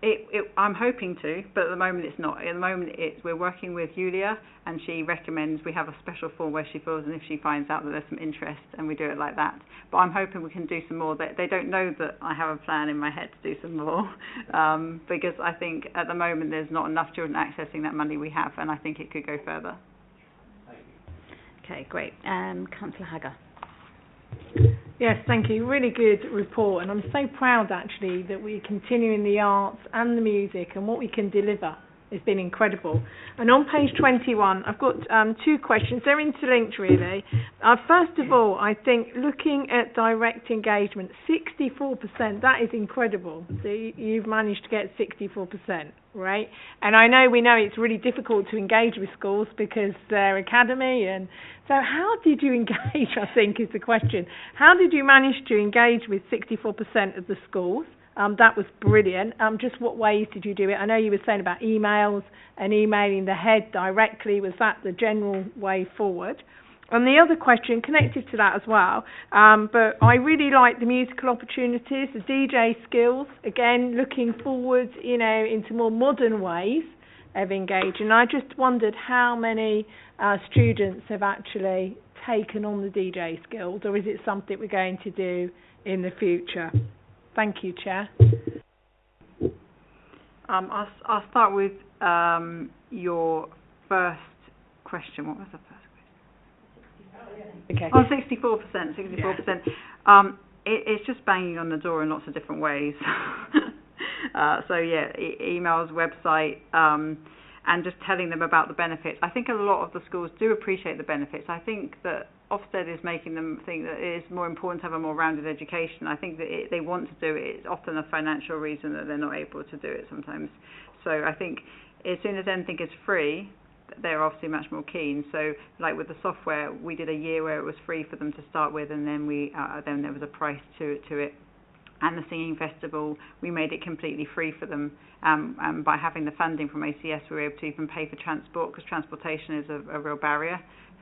it? I'm hoping to, but at the moment it's not. At the moment we're working with Julia, and she recommends we have a special form where she fills in if she finds out that there's some interest, and we do it like that. But I'm hoping we can do some more. They don't know that I have a plan in my head to do some more, because I think at the moment there's not enough children accessing that money we have, and I think it could go further. Okay, great. Councillor Hagger. Yes, thank you. Really good report, and I'm so proud actually that we're continuing the arts and the music, and what we can deliver has been incredible. And on page 21, I've got two questions. They're interlinked really. First of all, I think looking at direct engagement, 64%, that is incredible. So you've managed to get 64%, right? And we know it's really difficult to engage with schools because they're academy, and so how did you engage, I think is the question. How did you manage to engage with 64% of the schools? That was brilliant. Just what ways did you do it? I know you were saying about emails and emailing the head directly. Was that the general way forward? And the other question connected to that as well, but I really like the musical opportunities, the DJ skills, again, looking forward, into more modern ways of engaging. I just wondered how many students have actually taken on the DJ skills, or is it something we're going to do in the future? Thank you, Chair. I'll start with your first question. What was the first question? Okay. Oh, 64%. Yeah. It's just banging on the door in lots of different ways. So yeah, emails, website, and just telling them about the benefits. I think a lot of the schools do appreciate the benefits. I think that Ofsted is making them think that it is more important to have a more rounded education. I think that they want to do it. It's often a financial reason that they're not able to do it sometimes. So I think as soon as anything is free, they're obviously much more keen. So, like with the software, we did a year where it was free for them to start with, and then then there was a price to it. And the singing festival, we made it completely free for them. And by having the funding from ACS, we were able to even pay for transport, because transportation is a real barrier.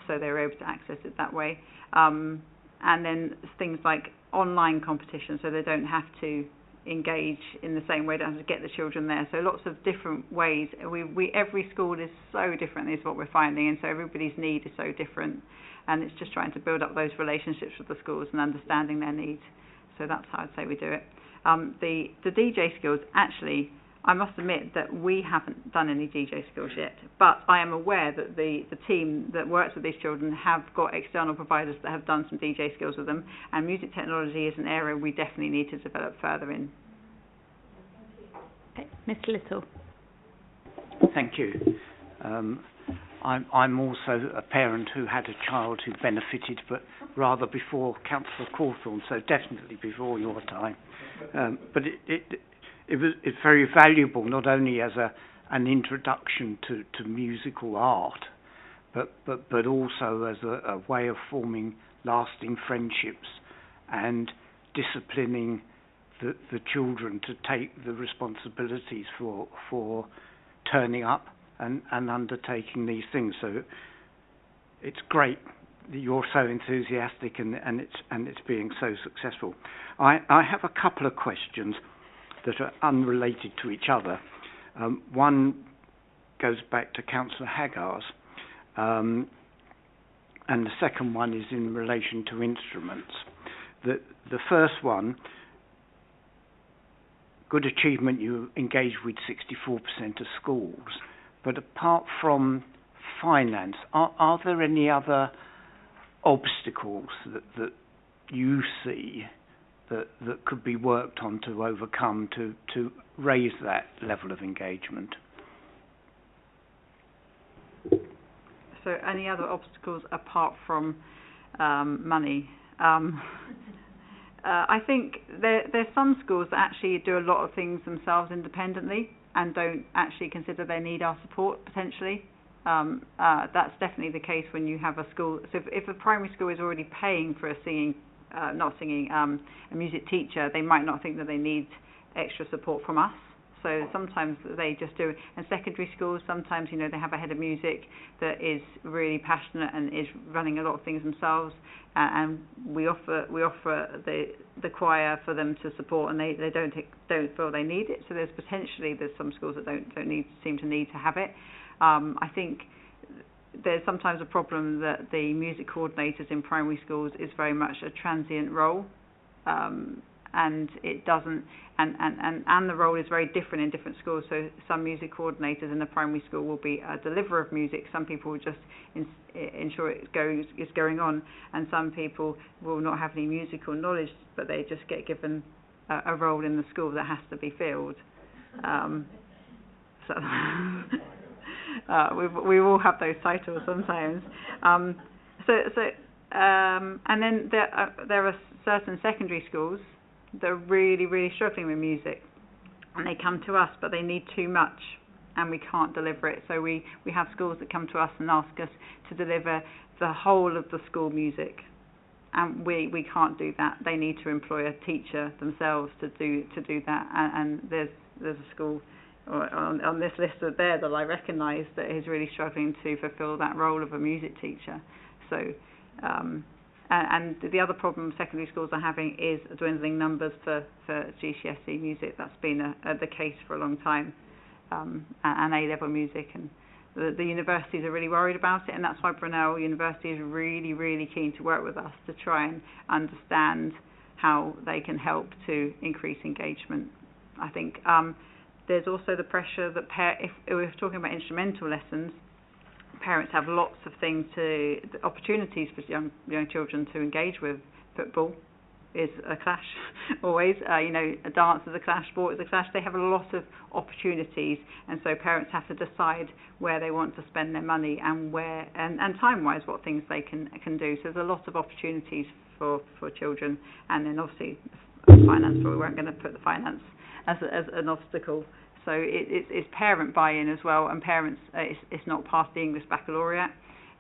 So they were able to access it that way. And then things like online competition, so they don't have to engage in the same way, don't have to get the children there. So lots of different ways. Every school is so different, is what we're finding, and so everybody's need is so different. And it's just trying to build up those relationships with the schools and understanding their needs. So that's how I'd say we do it. The DJ skills, actually, I must admit that we haven't done any DJ skills yet, but I am aware that the team that works with these children have got external providers that have done some DJ skills with them, and music technology is an area we definitely need to develop further in. Okay. Mr. Little. Thank you. I'm also a parent who had a child who benefited, but rather before Councillor Cawthorne, so definitely before your time. But it's very valuable, not only as an introduction to musical art, but also as a way of forming lasting friendships and disciplining the children to take the responsibilities for turning up and undertaking these things. So it's great that you're so enthusiastic and it's being so successful. I have a couple of questions that are unrelated to each other. One goes back to Councillor Haggard's, and the second one is in relation to instruments. The first one, good achievement, you engage with 64% of schools, but apart from finance, are there any other obstacles that you see that could be worked on to overcome to raise that level of engagement? So any other obstacles apart from money? I think there's some schools that actually do a lot of things themselves independently and don't actually consider they need our support potentially. That's definitely the case when you have a school. So if a primary school is already paying for a music teacher, they might not think that they need extra support from us. So sometimes they just do. And secondary schools, sometimes, they have a head of music that is really passionate and is running a lot of things themselves. And we offer the choir for them to support, and they don't feel they need it. So there's some schools that don't seem to need to have it. I think there's sometimes a problem that the music coordinators in primary schools is very much a transient role, and it doesn't, and the role is very different in different schools. So some music coordinators in the primary school will be a deliverer of music. Some people will just ensure it's going on, and some people will not have any musical knowledge, but they just get given a role in the school that has to be filled. We all have those titles sometimes. And then there are certain secondary schools that are really, really struggling with music, and they come to us, but they need too much, and we can't deliver it. So we have schools that come to us and ask us to deliver the whole of the school music, and we can't do that. They need to employ a teacher themselves to do that. And there's a school on this list that I recognise that is really struggling to fulfil that role of a music teacher. So, and the other problem secondary schools are having is dwindling numbers for GCSE music. That's been the case for a long time, and A-level music. And the universities are really worried about it, and that's why Brunel University is really, really keen to work with us to try and understand how they can help to increase engagement. I think there's also the pressure that if we're talking about instrumental lessons, parents have lots of opportunities for young children to engage with. Football is a clash, always. A dance is a clash, sport is a clash. They have a lot of opportunities, and so parents have to decide where they want to spend their money and where, and time-wise, what things they can do. So there's a lot of opportunities for children, and then obviously finance. But we weren't going to put the finance as an obstacle. So it's parent buy-in as well, and parents, it's not past the English baccalaureate.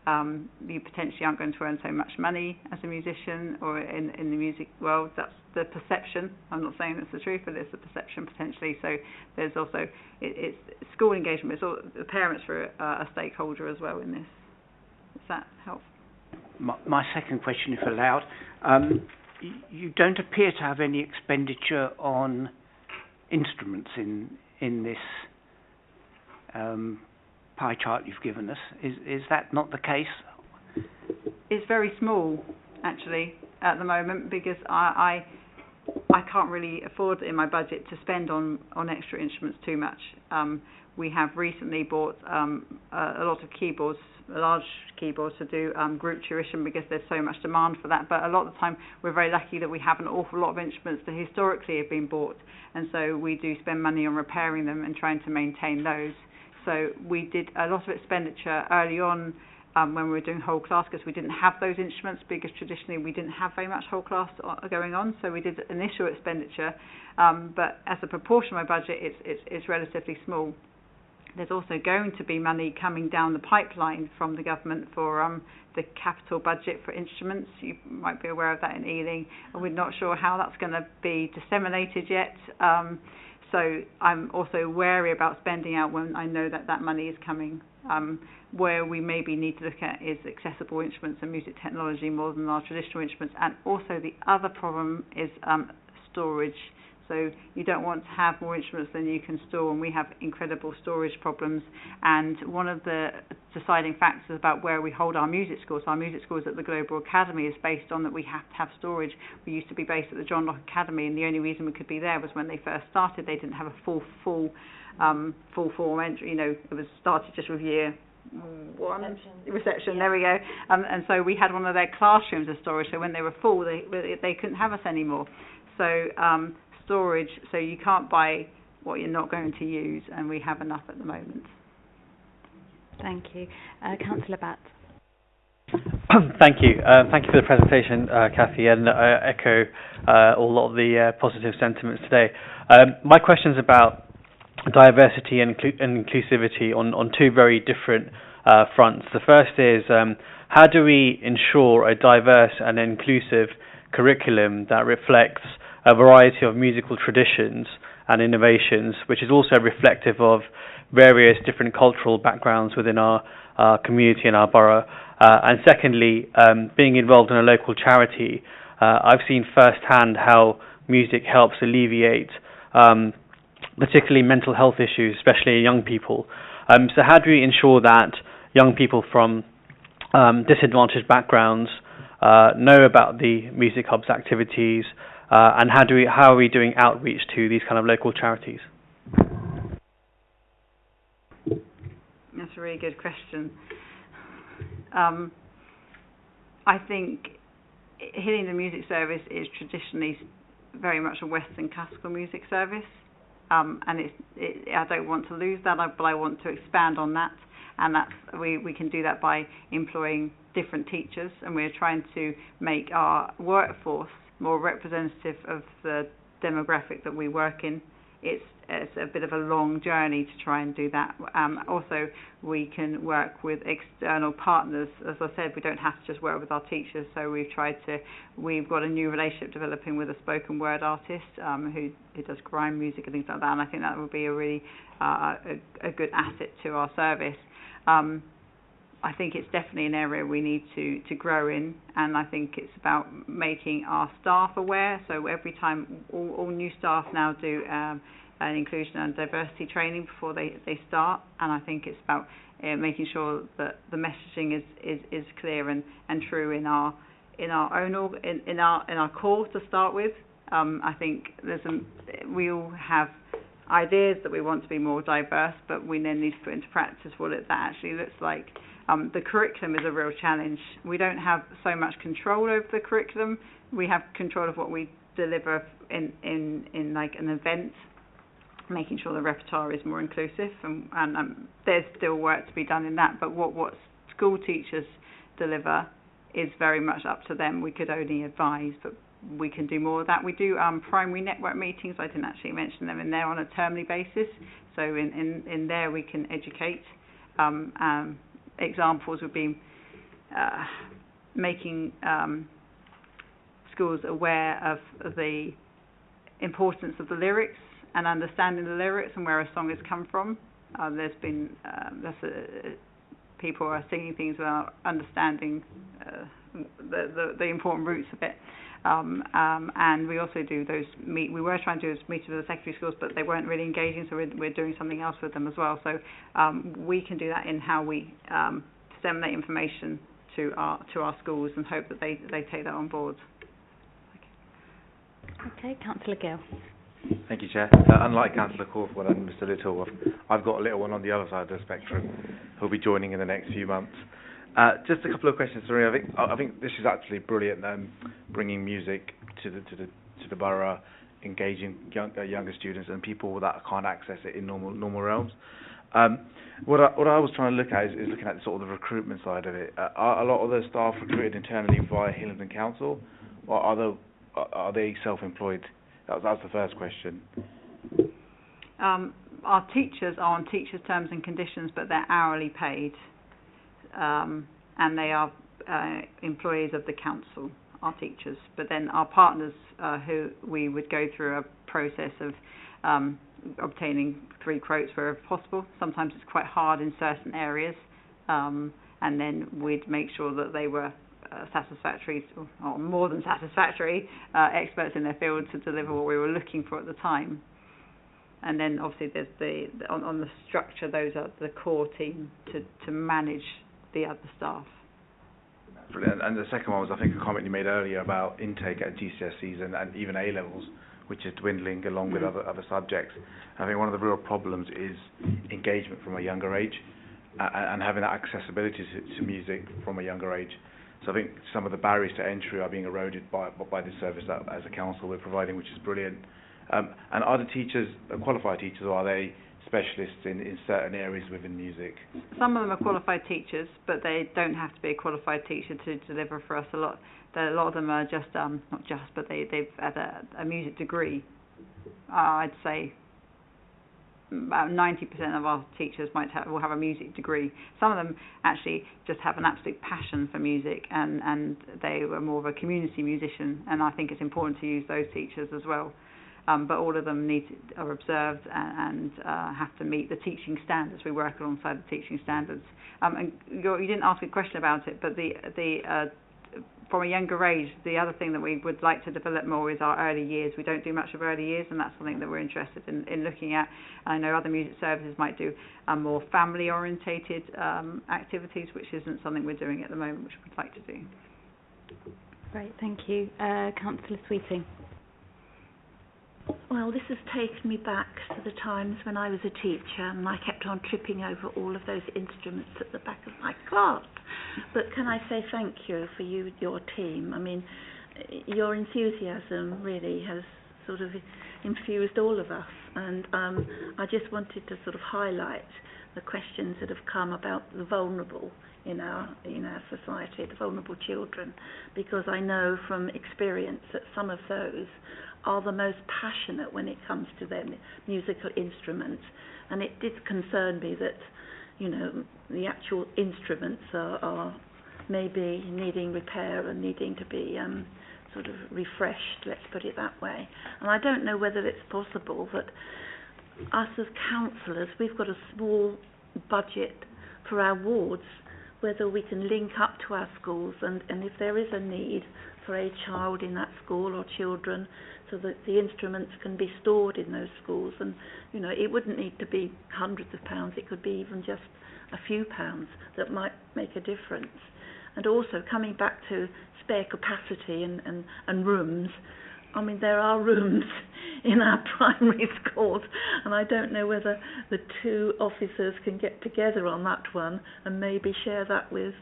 You potentially aren't going to earn so much money as a musician or in the music world. That's the perception. I'm not saying that's the truth, but it's the perception potentially. So there's also it's school engagement. The parents are a stakeholder as well in this. Does that help? My second question, if allowed, you don't appear to have any expenditure on instruments in this pie chart you've given us. Is that not the case? It's very small, actually, at the moment, because I can't really afford in my budget to spend on extra instruments too much. We have recently bought a lot of keyboards, large keyboards to do group tuition because there's so much demand for that. But a lot of the time we're very lucky that we have an awful lot of instruments that historically have been bought, and so we do spend money on repairing them and trying to maintain those. So we did a lot of expenditure early on when we were doing whole class, because we didn't have those instruments, because traditionally we didn't have very much whole class going on. So we did initial expenditure, but as a proportion of my budget, it's relatively small. There's also going to be money coming down the pipeline from the government for the capital budget for instruments. You might be aware of that in Ealing, and we're not sure how that's going to be disseminated yet. So I'm also wary about spending out when I know that money is coming. Where we maybe need to look at is accessible instruments and music technology more than our traditional instruments. And also the other problem is storage. So you don't want to have more instruments than you can store, and we have incredible storage problems. And one of the deciding factors about where we hold our music schools at the Global Academy is based on that we have to have storage. We used to be based at the John Locke Academy, and the only reason we could be there was when they first started. They didn't have a full form entry. You know, it was started just with year one reception. There we go. And so we had one of their classrooms as storage. So when they were full, they couldn't have us anymore. So storage, so you can't buy what you're not going to use, and we have enough at the moment. Thank you. Councillor Batt. Thank you. Thank you for the presentation, Kathy, and I echo a lot of the positive sentiments today. My question is about diversity and inclusivity on two very different fronts. The first is, how do we ensure a diverse and inclusive curriculum that reflects a variety of musical traditions and innovations, which is also reflective of various different cultural backgrounds within our community and our borough? And secondly, being involved in a local charity, I've seen firsthand how music helps alleviate particularly mental health issues, especially young people. So how do we ensure that young people from disadvantaged backgrounds know about the Music Hub's activities, and how are we doing outreach to these kind of local charities? That's a really good question. I think Hillingdon Music Service is traditionally very much a Western classical music service, and I don't want to lose that, but I want to expand on that, and we can do that by employing different teachers, and we're trying to make our workforce more representative of the demographic that we work in. It's a bit of a long journey to try and do that. Also, we can work with external partners. As I said, we don't have to just work with our teachers, so we've got a new relationship developing with a spoken word artist who does grime music and things like that, and I think that would be a really a good asset to our service. I think it's definitely an area we need to grow in, and I think it's about making our staff aware. So every time, all new staff now do an inclusion and diversity training before they start, and I think it's about making sure that the messaging is clear and true in our core to start with. I think we all have ideas that we want to be more diverse, but we then need to put into practice what that actually looks like. The curriculum is a real challenge. We don't have so much control over the curriculum. We have control of what we deliver in like an event, making sure the repertoire is more inclusive, and there's still work to be done in that. But what school teachers deliver is very much up to them. We could only advise, we can do more of that. We do primary network meetings. I didn't actually mention them in there on a termly basis. So in there we can educate. Examples would be making schools aware of the importance of the lyrics and understanding the lyrics and where a song has come from. There's been people are singing things without understanding the important roots of it. And we also do those we were trying to do those meetings with the secondary schools, but they weren't really engaging, so we're doing something else with them as well. So we can do that in how we disseminate information to our schools and hope that they take that on board. Okay, Councillor Gill. Thank you, Chair. Unlike Councillor Corford and Mr Little, I've got a little one on the other side of the spectrum who'll be joining in the next few months. Just a couple of questions for me. I think this is actually brilliant, bringing music to the borough, engaging younger students and people that can't access it in normal realms. What I was trying to look at is looking at sort of the recruitment side of it. Are a lot of the staff recruited internally via Hillingdon Council, or are they self-employed? That was the first question. Our teachers are on teachers' terms and conditions, but they're hourly paid, and they are employees of the council, our teachers. But then our partners, who we would go through a process of obtaining 3 quotes wherever possible. Sometimes it's quite hard in certain areas, and then we'd make sure that they were satisfactory, or more than satisfactory, experts in their field to deliver what we were looking for at the time. And then obviously there's on the structure, those are the core team to manage the other staff. Brilliant. And the second one was, I think, a comment you made earlier about intake at GCSEs and even A-levels, which is dwindling along with other subjects. I think one of the real problems is engagement from a younger age, and having that accessibility to music from a younger age. So I think some of the barriers to entry are being eroded by the service that, as a council, we're providing, which is brilliant. And are the teachers qualified teachers, or are they specialists in certain areas within music? Some of them are qualified teachers, but they don't have to be a qualified teacher to deliver for us. A lot of them are just not just, but they've had a music degree. I'd say about 90% of our teachers will have a music degree. Some of them actually just have an absolute passion for music, and they were more of a community musician, and I think it's important to use those teachers as well. But all of them are observed and have to meet the teaching standards. We work alongside the teaching standards. And you didn't ask a question about it, but from a younger age, the other thing that we would like to develop more is our early years. We don't do much of early years, and that's something that we're interested in looking at. I know other music services might do more family-orientated activities, which isn't something we're doing at the moment, which we'd like to do. Great, thank you. Councillor Sweeting. Well, this has taken me back to the times when I was a teacher and I kept on tripping over all of those instruments at the back of my class. But can I say thank you for your team? I mean, your enthusiasm really has sort of infused all of us, and I just wanted to sort of highlight the questions that have come about the vulnerable in our society, the vulnerable children, because I know from experience that some of those are the most passionate when it comes to their musical instruments, and it did concern me that, you know, the actual instruments are maybe needing repair and needing to be sort of refreshed, let's put it that way. And I don't know whether it's possible that us as councillors, we've got a small budget for our wards, whether we can link up to our schools and if there is a need for a child in that school or children, so that the instruments can be stored in those schools. And, you know, it wouldn't need to be hundreds of pounds, it could be even just a few pounds that might make a difference. And also, coming back to spare capacity and rooms, I mean, there are rooms in our primary schools, and I don't know whether the two officers can get together on that one and maybe share that with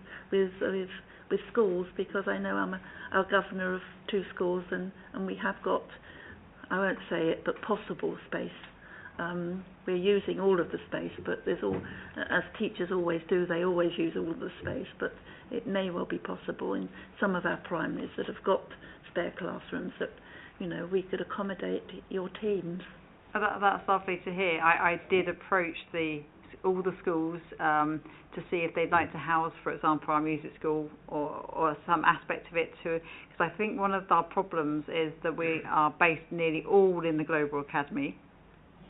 schools, because I know I'm a governor of 2 schools, and we have got, I won't say it, but possible space we're using all of the space, but there's all, as teachers always do, they always use all of the space, but it may well be possible in some of our primaries that have got spare classrooms that, you know, we could accommodate your teams. That's lovely to hear. I did approach all the schools to see if they'd like to house, for example, our music school or some aspect of it, because I think one of our problems is that we are based nearly all in the Global Academy.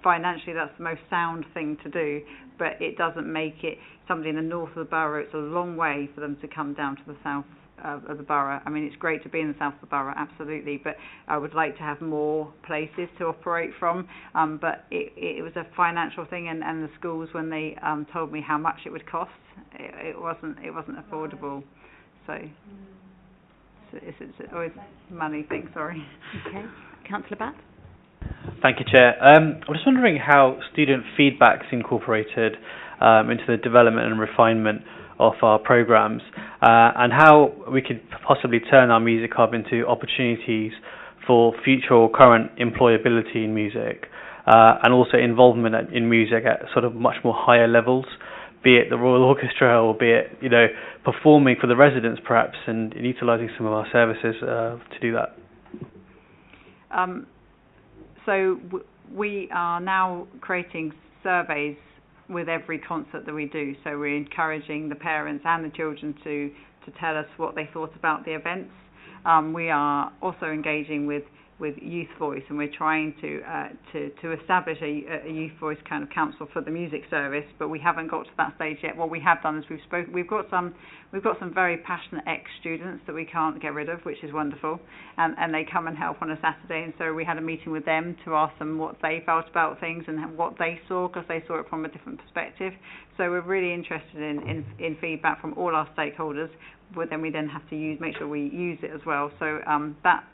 Financially, that's the most sound thing to do, but it doesn't make it somebody in the north of the borough. It's a long way for them to come down to the south of the borough. I mean, it's great to be in the south of the borough, absolutely, but I would like to have more places to operate from. But it was a financial thing, and the schools, when they told me how much it would cost, it wasn't affordable. So it's always a money thing. Sorry. Okay, Councillor Batt. Thank you, Chair. I'm just wondering how student feedback's incorporated into the development and refinement of our programmes, and how we could possibly turn our music hub into opportunities for future or current employability in music, and also involvement in music at sort of much more higher levels, be it the Royal Orchestra or be it, you know, performing for the residents perhaps, and utilising some of our services to do that. So we are now creating surveys with every concert that we do. So we're encouraging the parents and the children to tell us what they thought about the events. We are also engaging with Youth Voice, and we're trying to establish a Youth Voice kind of council for the music service, but we haven't got to that stage yet. What we have done is we've got some very passionate ex-students that we can't get rid of, which is wonderful, and they come and help on a Saturday, and so we had a meeting with them to ask them what they felt about things and what they saw, because they saw it from a different perspective. So we're really interested in feedback from all our stakeholders, but then we have to make sure we use it as well. So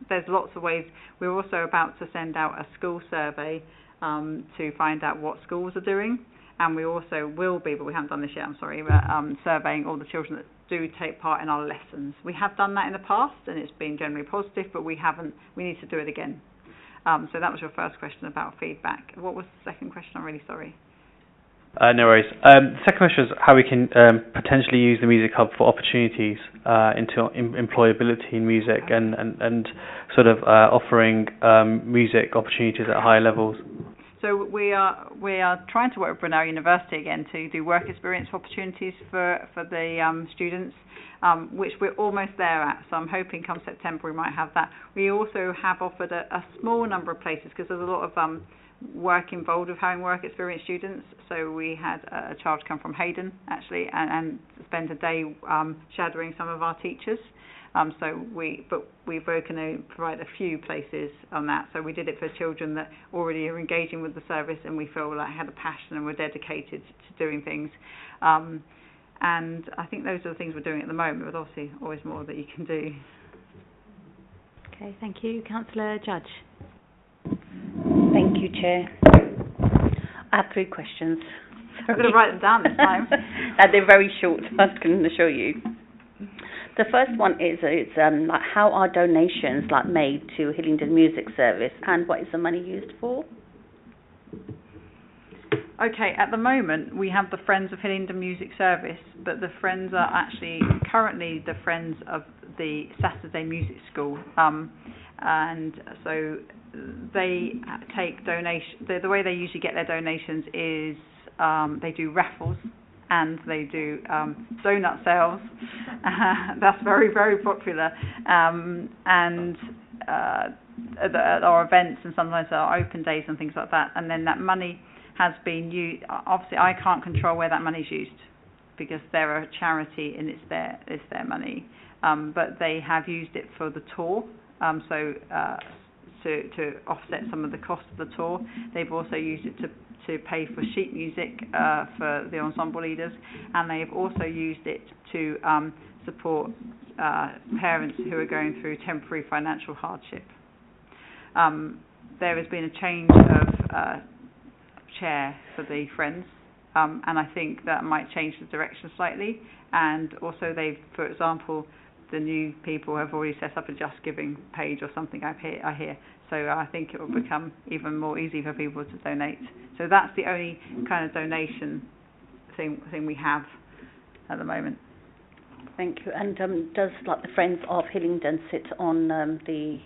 there's lots of ways. We're also about to send out a school survey to find out what schools are doing, and we also will be, but we haven't done this yet, I'm sorry, but surveying all the children that do take part in our lessons. We have done that in the past, and it's been generally positive, but we need to do it again. So that was your first question about feedback. What was the second question? I'm really sorry. No worries. The second question is how we can potentially use the Music Hub for opportunities into employability in music, and sort of offering music opportunities at higher levels. So we are trying to work with Brunel University again to do work experience opportunities for the students, which we're almost there at. So I'm hoping come September we might have that. We also have offered a small number of places, because there's a lot of work involved with having work experience students. So we had a child come from Hillingdon actually and spend a day shadowing some of our teachers. So we're going to provide a few places on that. So we did it for children that already are engaging with the service, and we feel like had a passion and were dedicated to doing things. And I think those are the things we're doing at the moment, but obviously always more that you can do. Okay, thank you. Councillor Judge. Thank you, Chair. I have 3 questions. I'm going to write them down this time. They're very short, I can assure you. The first one is like how are donations made to Hillingdon Music Service, and what is the money used for? Okay, at the moment we have the Friends of Hillingdon Music Service, but the Friends are actually currently the Friends of the Saturday Music School, and so they take donations. The way they usually get their donations is they do raffles, and they do donut sales. That's very, very popular. And at our events, and sometimes our open days and things like that. And then that money has been used. Obviously, I can't control where that money's used, because they're a charity and it's their money. But they have used it for the tour. To offset some of the cost of the tour. They've also used it to pay for sheet music for the ensemble leaders, and they've also used it to support parents who are going through temporary financial hardship. There has been a change of chair for the Friends, and I think that might change the direction slightly. And also they've, for example, the new people have already set up a Just Giving page or something. I hear. So I think it will become even more easy for people to donate. So that's the only kind of donation thing we have at the moment. Thank you. And does like the Friends of Hillingdon sit on the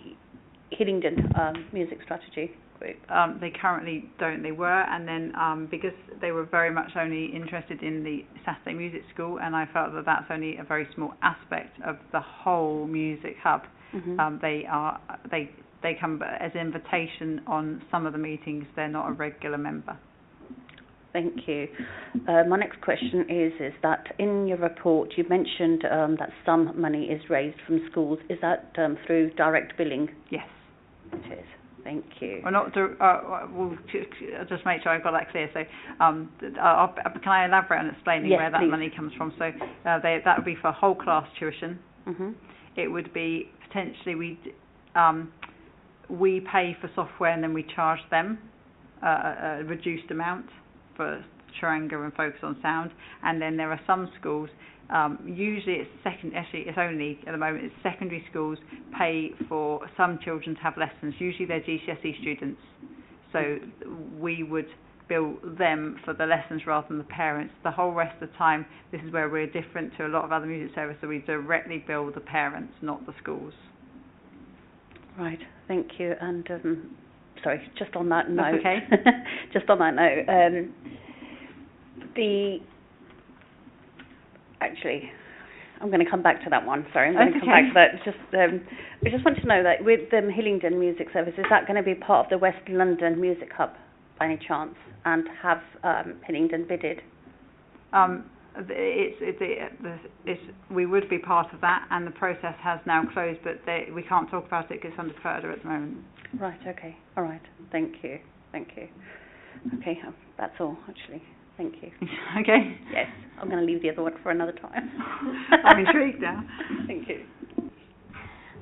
Hillingdon music strategy group? They currently don't. They were, and then because they were very much only interested in the Saturday music school, and I felt that that's only a very small aspect of the whole music hub. They come as an invitation on some of the meetings. They're not a regular member. Thank you. My next question is that in your report you mentioned that some money is raised from schools. Is that through direct billing? Yes. It is. Thank you. Well, not we'll just make sure I've got that clear. So, can I elaborate on explaining where that money comes from? So, that would be for whole class tuition. It would be potentially we pay for software and then we charge them a reduced amount for Charanga and Focus on Sound. And then there are some schools. Usually it's only at the moment it's secondary schools pay for some children to have lessons. Usually they're GCSE students, so we would bill them for the lessons rather than the parents. The whole rest of the time, this is where we're different to a lot of other music services. So we directly bill the parents, not the schools. Right, thank you. And sorry, just on that note. That's okay. Just on that note, actually, I'm going to come back to that one. Sorry, I'm going to come back to that. I just want to know that with the Hillingdon Music Service, is that going to be part of the West London Music Hub by any chance? And have Hillingdon bidded? We would be part of that, and the process has now closed, but we can't talk about it because it's under further at the moment. Right, okay. All right. Thank you. Okay, that's all, actually. Thank you. Okay. Yes, I'm going to leave the other one for another time. I'm intrigued now. Thank you.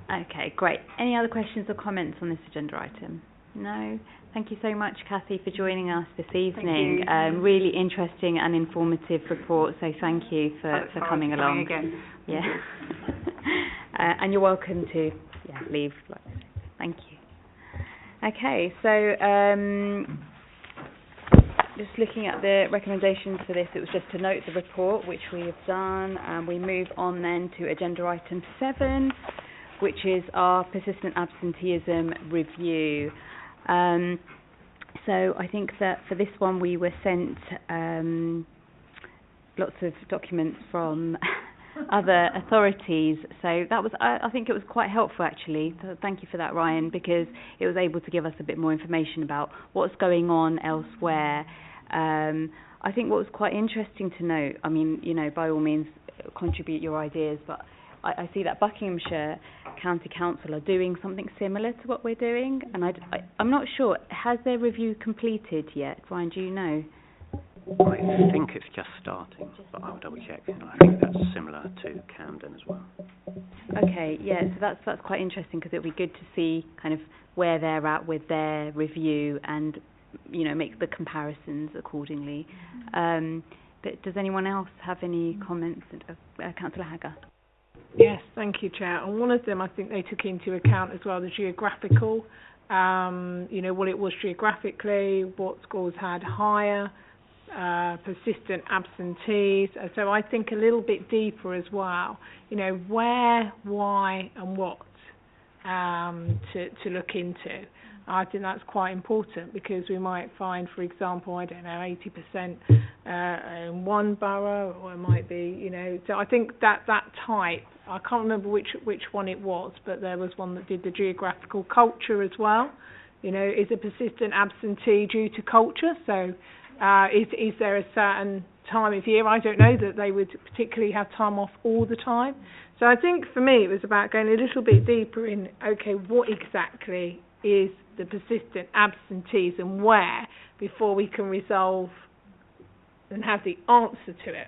Okay, great. Any other questions or comments on this agenda item? No? Thank you so much, Kathy, for joining us this evening. Thank you. Really interesting and informative report, so thank you for coming along. Again. Yeah. And you're welcome to leave. Thank you. Okay, so just looking at the recommendations for this, it was just to note the report, which we have done, and we move on then to agenda item 7, which is our persistent absenteeism review. So I think that for this one we were sent lots of documents from other authorities, so that was I think it was quite helpful actually. So thank you for that, Ryan, because it was able to give us a bit more information about what's going on elsewhere. I think what was quite interesting to note, I mean, by all means contribute your ideas, but I see that Buckinghamshire County Council are doing something similar to what we're doing, and I'm not sure, has their review completed yet? Ryan, do you know? I think it's just starting, but I'll double check. I think that's similar to Camden as well. Okay, yeah, so that's quite interesting, because it'll be good to see kind of where they're at with their review and make the comparisons accordingly. But does anyone else have any comments? Councillor Hagger. Yes, thank you, Chair. On one of them, I think they took into account as well the geographical, what it was geographically, what schools had higher persistent absentees. So I think a little bit deeper as well, where, why and what to look into. I think that's quite important, because we might find, for example, 80% in one borough, or it might be, so I think that type, I can't remember which one it was, but there was one that did the geographical culture as well. Is a persistent absentee due to culture? So is there a certain time of year, I don't know, that they would particularly have time off all the time? So I think for me it was about going a little bit deeper in, okay, what exactly is the persistent absentees and where, before we can resolve and have the answer to it.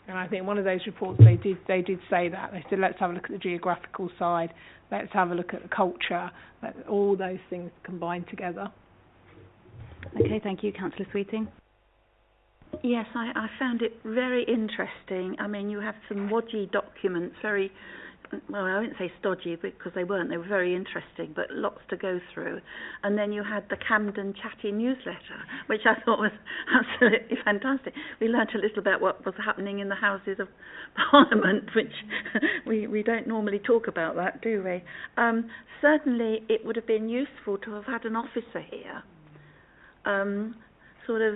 And I think one of those reports they did say that. They said, let's have a look at the geographical side, let's have a look at the culture, let all those things combine together. Okay, thank you. Councillor Sweeting. Yes, I found it very interesting. I mean, you have some wodgy documents, very well, I wouldn't say stodgy because they weren't. They were very interesting, but lots to go through. And then you had the Camden Chatty newsletter, which I thought was absolutely fantastic. We learnt a little about what was happening in the Houses of Parliament, which we don't normally talk about that, do we? Certainly, it would have been useful to have had an officer here, sort of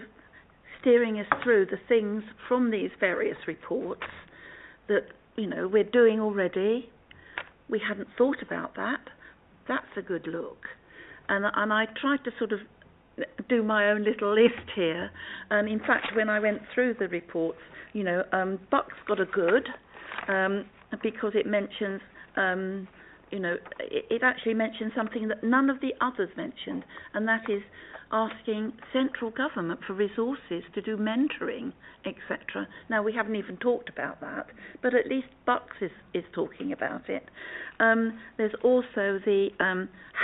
steering us through the things from these various reports that, you know, we're doing already. We hadn't thought about that. That's a good look. And I tried to sort of do my own little list here. And in fact, when I went through the reports, you know, Bucks got a good, because it mentions, you know, it actually mentions something that none of the others mentioned, and that is asking central government for resources to do mentoring, etc. Now, we haven't even talked about that, but at least Bucks is talking about it. There's also the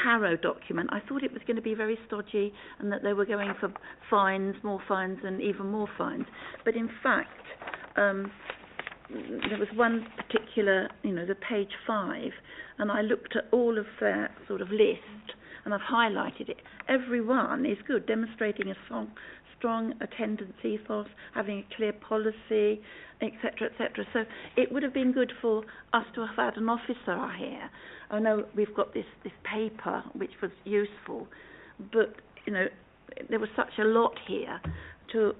Harrow document. I thought it was going to be very stodgy and that they were going for fines, more fines and even more fines. But in fact, there was one particular, you know, the page 5, and I looked at all of their sort of list, and I've highlighted it. Every one is good, demonstrating a strong attendance ethos, having a clear policy, etc., etc. So it would have been good for us to have had an officer here. I know we've got this paper, which was useful, but, you know, there was such a lot here to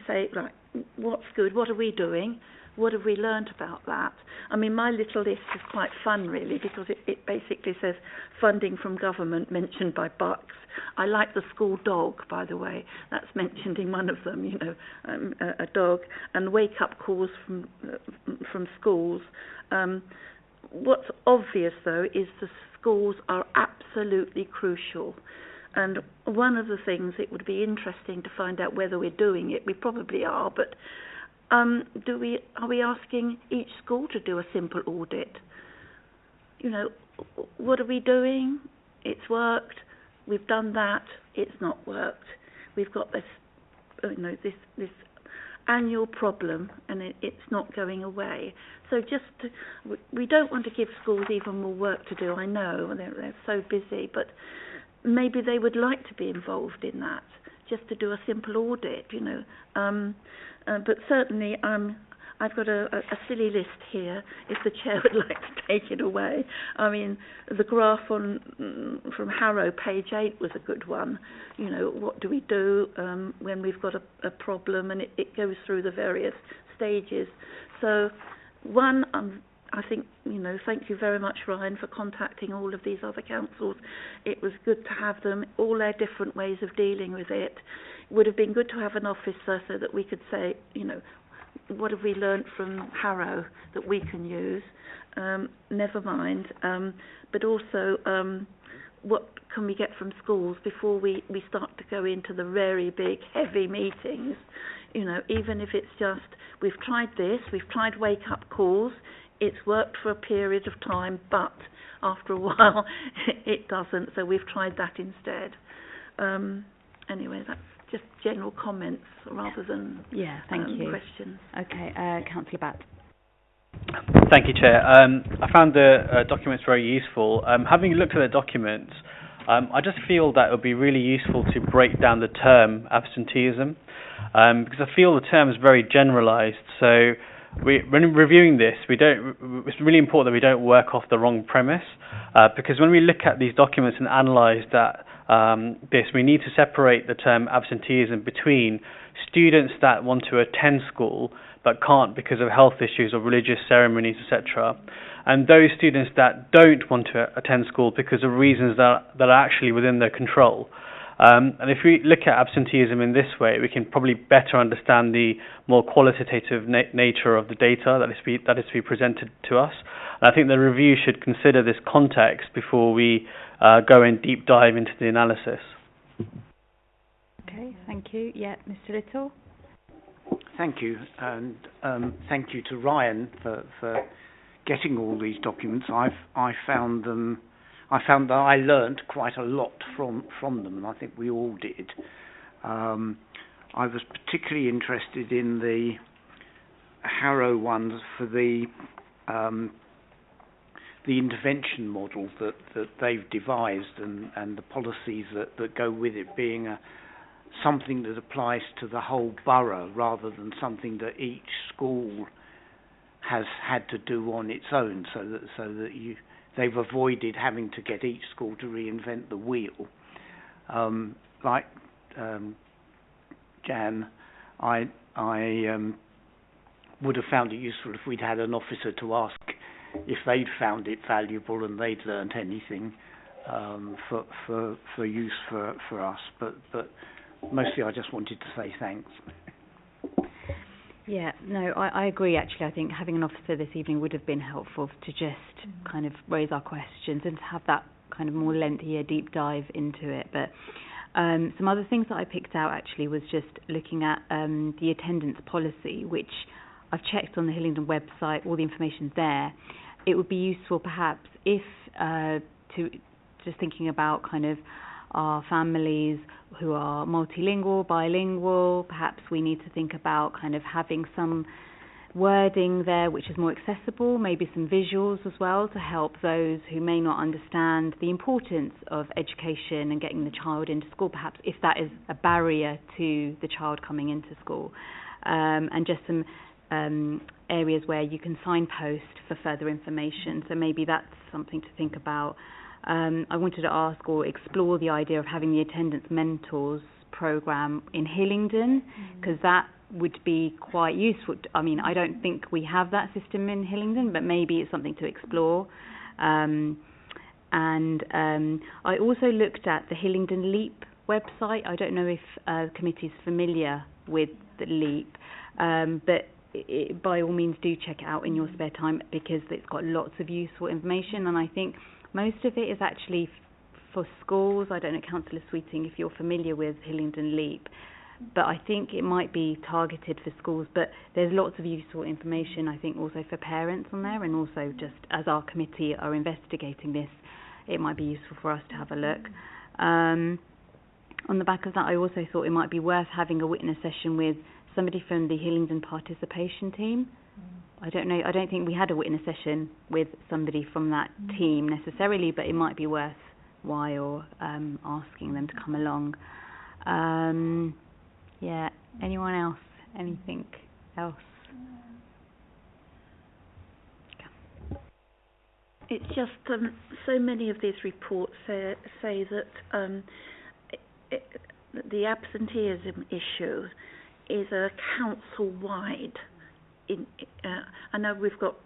say, right, what's good, what are we doing? What have we learnt about that? I mean, my little list is quite fun, really, because it basically says funding from government mentioned by Bucks. I like the school dog, by the way. That's mentioned in one of them, you know, a dog. And wake-up calls from schools. What's obvious, though, is the schools are absolutely crucial. And one of the things, it would be interesting to find out whether we're doing it. We probably are, but are we asking each school to do a simple audit? You know, what are we doing? It's worked. We've done that. It's not worked. We've got this, you know, this annual problem, and it's not going away. So we don't want to give schools even more work to do. I know they're so busy, but maybe they would like to be involved in that, just to do a simple audit, you know. But certainly, I've got a silly list here, if the chair would like to take it away. I mean, the graph from Harrow, page 8, was a good one. You know, what do we do when we've got a problem, and it goes through the various stages. So, one, I think, you know, thank you very much, Ryan, for contacting all of these other councils. It was good to have them, all their different ways of dealing with it. It would have been good to have an officer so that we could say, you know, what have we learnt from Harrow that we can use? Never mind. But also, what can we get from schools before we start to go into the very big, heavy meetings? You know, even if it's just, we've tried this, we've tried wake-up calls, it's worked for a period of time, but after a while, it doesn't, so we've tried that instead. Anyway, that's just general comments rather than thank you. questions. Okay, Councillor Batt. Thank you, Chair. I found the documents very useful. Having looked at the documents, I just feel that it would be really useful to break down the term absenteeism, because I feel the term is very generalised. So when reviewing this, it's really important that we don't work off the wrong premise, because when we look at these documents and analyse that, we need to separate the term absenteeism between students that want to attend school but can't because of health issues or religious ceremonies, etc., and those students that don't want to attend school because of reasons that are actually within their control. And if we look at absenteeism in this way, we can probably better understand the more qualitative nature of the data that is to be presented to us. And I think the review should consider this context before we go in deep dive into the analysis. Okay, thank you. Yeah, Mr. Little. Thank you, and thank you to Ryan for getting all these documents. I found that I learnt quite a lot from them, and I think we all did. I was particularly interested in the Harrow ones for the the intervention model that they've devised and the policies that go with it being something that applies to the whole borough rather than something that each school has had to do on its own, so that they've avoided having to get each school to reinvent the wheel. Jan, I would have found it useful if we'd had an officer to ask if they'd found it valuable and they'd learnt anything for use for us. But mostly I just wanted to say thanks. Yeah, no, I agree actually. I think having an officer this evening would have been helpful to just kind of raise our questions and to have that kind of more lengthier deep dive into it. But some other things that I picked out actually was just looking at the attendance policy, which I've checked on the Hillingdon website, all the information's there. It would be useful perhaps if, to just thinking about kind of our families who are multilingual, bilingual, perhaps we need to think about kind of having some wording there which is more accessible, maybe some visuals as well to help those who may not understand the importance of education and getting the child into school, perhaps if that is a barrier to the child coming into school, and just some areas where you can signpost for further information. So maybe that's something to think about. I wanted to ask or explore the idea of having the attendance mentors program in Hillingdon, because that would be quite useful. I mean, I don't think we have that system in Hillingdon, but maybe it's something to explore. And I also looked at the Hillingdon LEAP website. I don't know if the committee is familiar with the LEAP, but by all means do check it out in your spare time, because it's got lots of useful information, and I think most of it is actually for schools. I don't know, Councillor Sweeting, if you're familiar with Hillingdon LEAP, but I think it might be targeted for schools, but there's lots of useful information, I think, also for parents on there, and also just as our committee are investigating this, it might be useful for us to have a look. On the back of that, I also thought it might be worth having a witness session with somebody from the Hillingdon participation team. I don't know, I don't think we had a witness session with somebody from that team necessarily, but it might be worthwhile asking them to come along. Yeah, anyone else? Anything else? It's just so many of these reports say that the absenteeism issue is a council-wide. I know we've got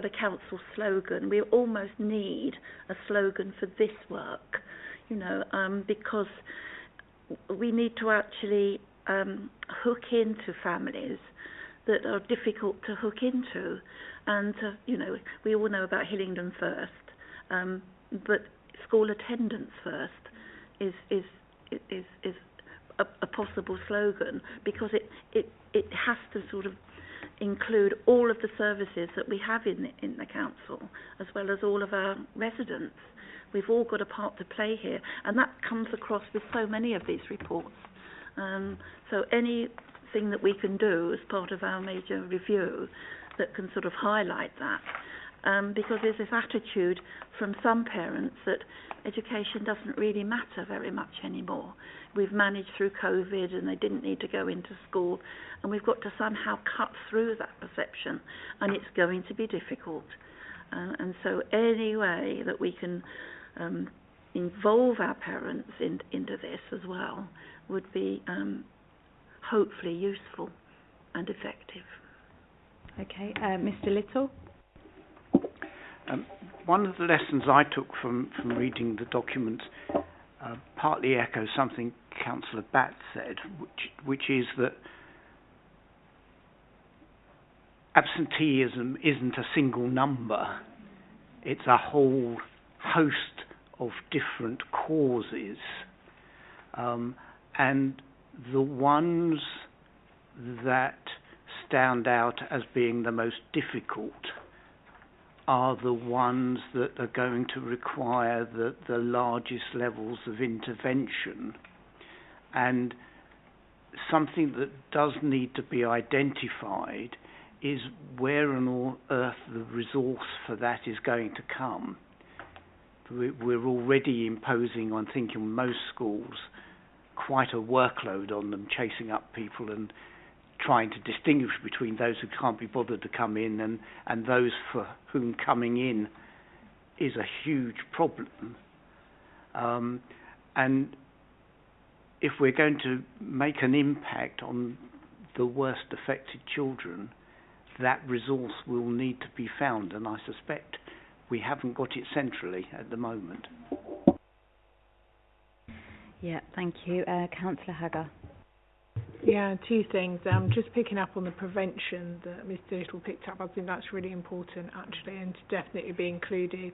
a council slogan. We almost need a slogan for this work, because we need to actually hook into families that are difficult to hook into, and we all know about Hillingdon First, but school attendance first is a possible slogan, because it has to sort of include all of the services that we have in the council, as well as all of our residents. We've all got a part to play here, and that comes across with so many of these reports. So anything that we can do as part of our major review that can sort of highlight that, because there's this attitude from some parents that education doesn't really matter very much anymore. We've managed through COVID and they didn't need to go into school, and we've got to somehow cut through that perception, and it's going to be difficult. And so any way that we can involve our parents into this as well would be hopefully useful and effective. Okay, Mr. Little? One of the lessons I took from reading the documents partly echoes something Councillor Batt said, which is that absenteeism isn't a single number. It's a whole host of different causes. And the ones that stand out as being the most difficult are the ones that are going to require the largest levels of intervention. And something that does need to be identified is where on earth the resource for that is going to come. We're already imposing, I'm thinking, most schools, quite a workload on them, chasing up people and trying to distinguish between those who can't be bothered to come in and those for whom coming in is a huge problem. And if we're going to make an impact on the worst affected children, that resource will need to be found, and I suspect we haven't got it centrally at the moment. Yeah, thank you. Councillor Hagar. Yeah, two things. Just picking up on the prevention that Mr. Little picked up, I think that's really important actually, and to definitely be included,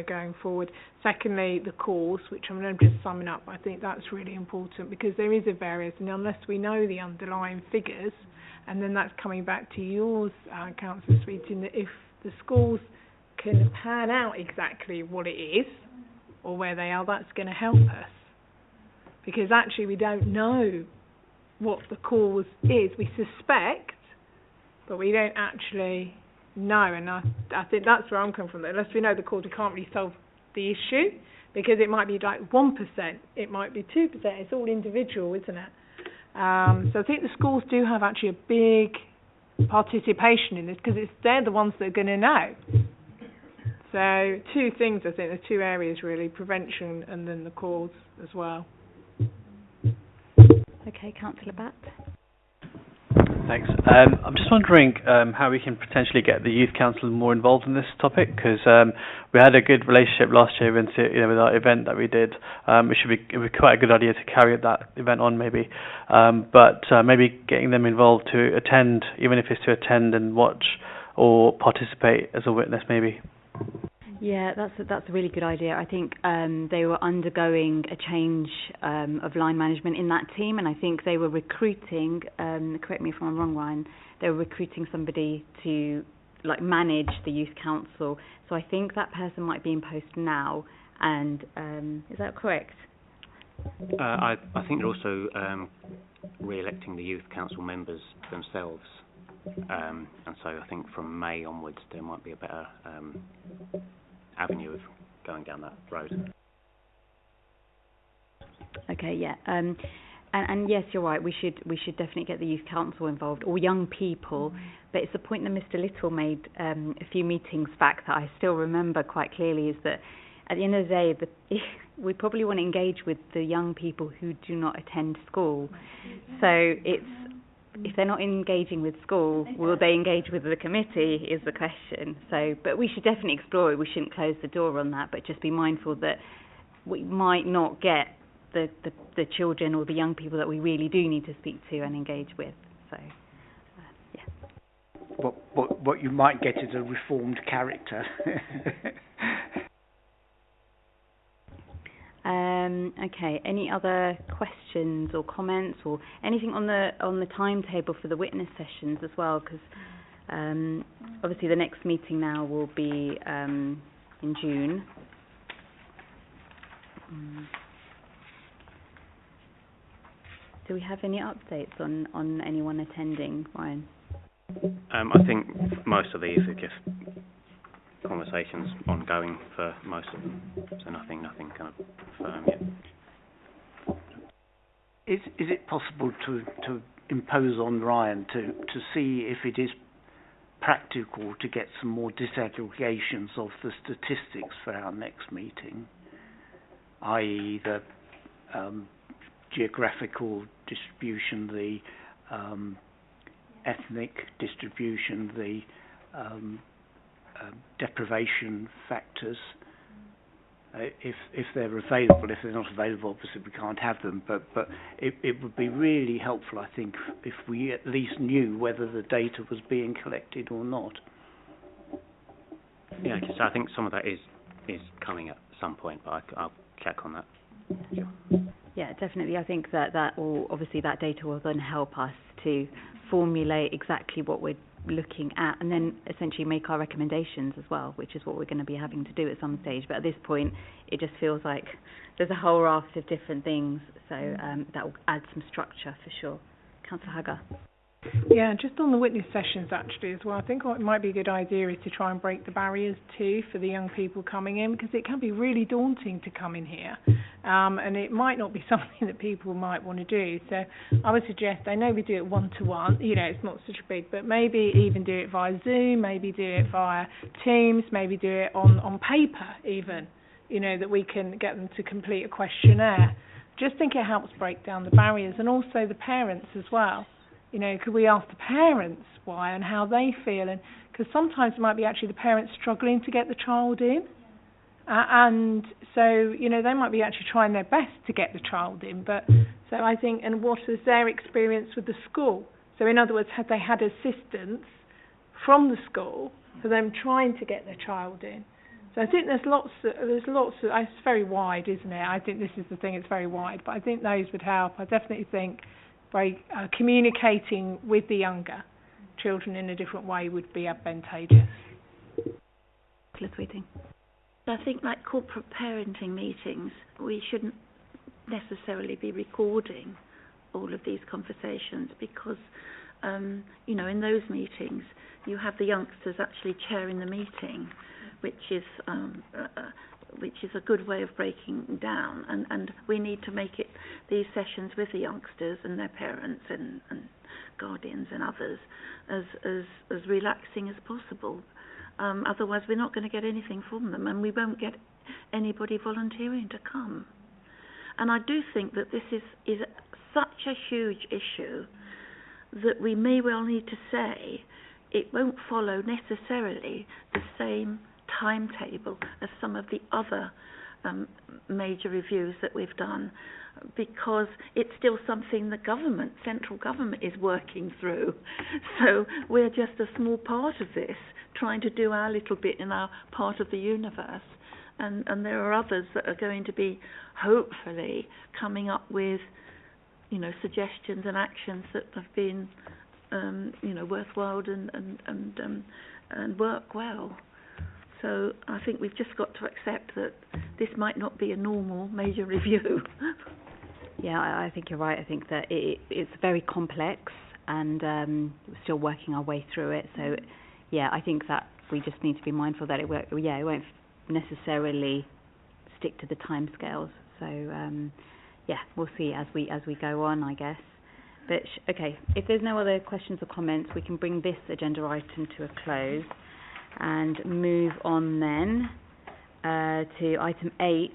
going forward. Secondly, the cause, which I'm just summing up, I think that's really important because there is a variance, and unless we know the underlying figures, and then that's coming back to yours, Councillor Sweeting, that if the schools can pan out exactly what it is or where they are, that's going to help us. Because actually we don't know what the cause is. We suspect, but we don't actually know. And I think that's where I'm coming from. That unless we know the cause, we can't really solve the issue. Because it might be like 1%, it might be 2%. It's all individual, isn't it? So I think the schools do have actually a big participation in this because they're the ones that are going to know. So two things, I think, the two areas really, prevention and then the cause as well. Okay, Councillor Batt. Thanks. I'm just wondering how we can potentially get the youth council more involved in this topic, because we had a good relationship last year with our event that we did. It would be quite a good idea to carry that event on maybe, but maybe getting them involved to attend, even if it's to attend and watch or participate as a witness maybe. Yeah, that's a really good idea. I think they were undergoing a change of line management in that team, and I think they were recruiting, correct me if I'm wrong, Ryan, they were recruiting somebody to manage the youth council. So I think that person might be in post now, and is that correct? I think they're also re-electing the youth council members themselves, and so I think from May onwards there might be a better avenue of going down that road. Okay, yeah, and yes, you're right. We should definitely get the youth council involved or young people. But it's a point that Mr. Little made a few meetings back that I still remember quite clearly. Is that at the end of the day, we probably want to engage with the young people who do not attend school. So if they're not engaging with school, will they engage with the committee is the question. So, but we should definitely explore it. We shouldn't close the door on that, but just be mindful that we might not get the children or the young people that we really do need to speak to and engage with. So, yeah. What you might get is a reformed character. Okay. Any other questions or comments or anything on the timetable for the witness sessions as well? Because obviously the next meeting now will be in June. Do we have any updates on anyone attending, Ryan? I think most of these are just conversations ongoing for most of them, so nothing kind of firm yet. Is it possible to impose on Ryan to see if it is practical to get some more disaggregations of the statistics for our next meeting, i.e. the geographical distribution, the ethnic distribution, the deprivation factors, if they're available. If they're not available, obviously we can't have them, but it would be really helpful, I think, if we at least knew whether the data was being collected or not. Yeah, so I think some of that is coming at some point, but I'll check on that. Sure. Yeah, definitely. I think that will, obviously that data will then help us to formulate exactly what we're looking at and then essentially make our recommendations as well, which is what we're going to be having to do at some stage. But at this point, it just feels like there's a whole raft of different things, so that will add some structure for sure. Councillor Hagar. Yeah, just on the witness sessions actually as well, I think what might be a good idea is to try and break the barriers too for the young people coming in, because it can be really daunting to come in here, and it might not be something that people might want to do. So I would suggest, I know we do it one-to-one, you know, it's not such a big, but maybe even do it via Zoom, maybe do it via Teams, maybe do it on paper even, you know, that we can get them to complete a questionnaire. Just think it helps break down the barriers, and also the parents as well. You know, could we ask the parents why and how they feel? And because sometimes it might be actually the parents struggling to get the child in. And so, you know, they might be actually trying their best to get the child in. But so I think, and what is their experience with the school? So in other words, have they had assistance from the school for them trying to get their child in? So I think there's lots of, it's very wide, isn't it? I think this is the thing, it's very wide. But I think those would help. I definitely think by communicating with the younger children in a different way would be advantageous. I think like corporate parenting meetings, we shouldn't necessarily be recording all of these conversations because, you know, in those meetings you have the youngsters actually chairing the meeting, which is a good way of breaking down, and we need to make it, these sessions with the youngsters and their parents and guardians and others, as relaxing as possible. Otherwise we're not going to get anything from them, and we won't get anybody volunteering to come. And I do think that this is such a huge issue that we may well need to say it won't follow necessarily the same timetable as some of the other major reviews that we've done, because it's still something the government, central government, is working through. So we're just a small part of this, trying to do our little bit in our part of the universe, and there are others that are going to be hopefully coming up with, you know, suggestions and actions that have been you know, worthwhile and work well. So I think we've just got to accept that this might not be a normal major review. Yeah, I think you're right. I think that it's very complex, and we're still working our way through it. So, yeah, I think that we just need to be mindful that it won't necessarily stick to the timescales. So, yeah, we'll see as we go on, I guess. But okay, if there's no other questions or comments, we can bring this agenda item to a close and move on then to item 8,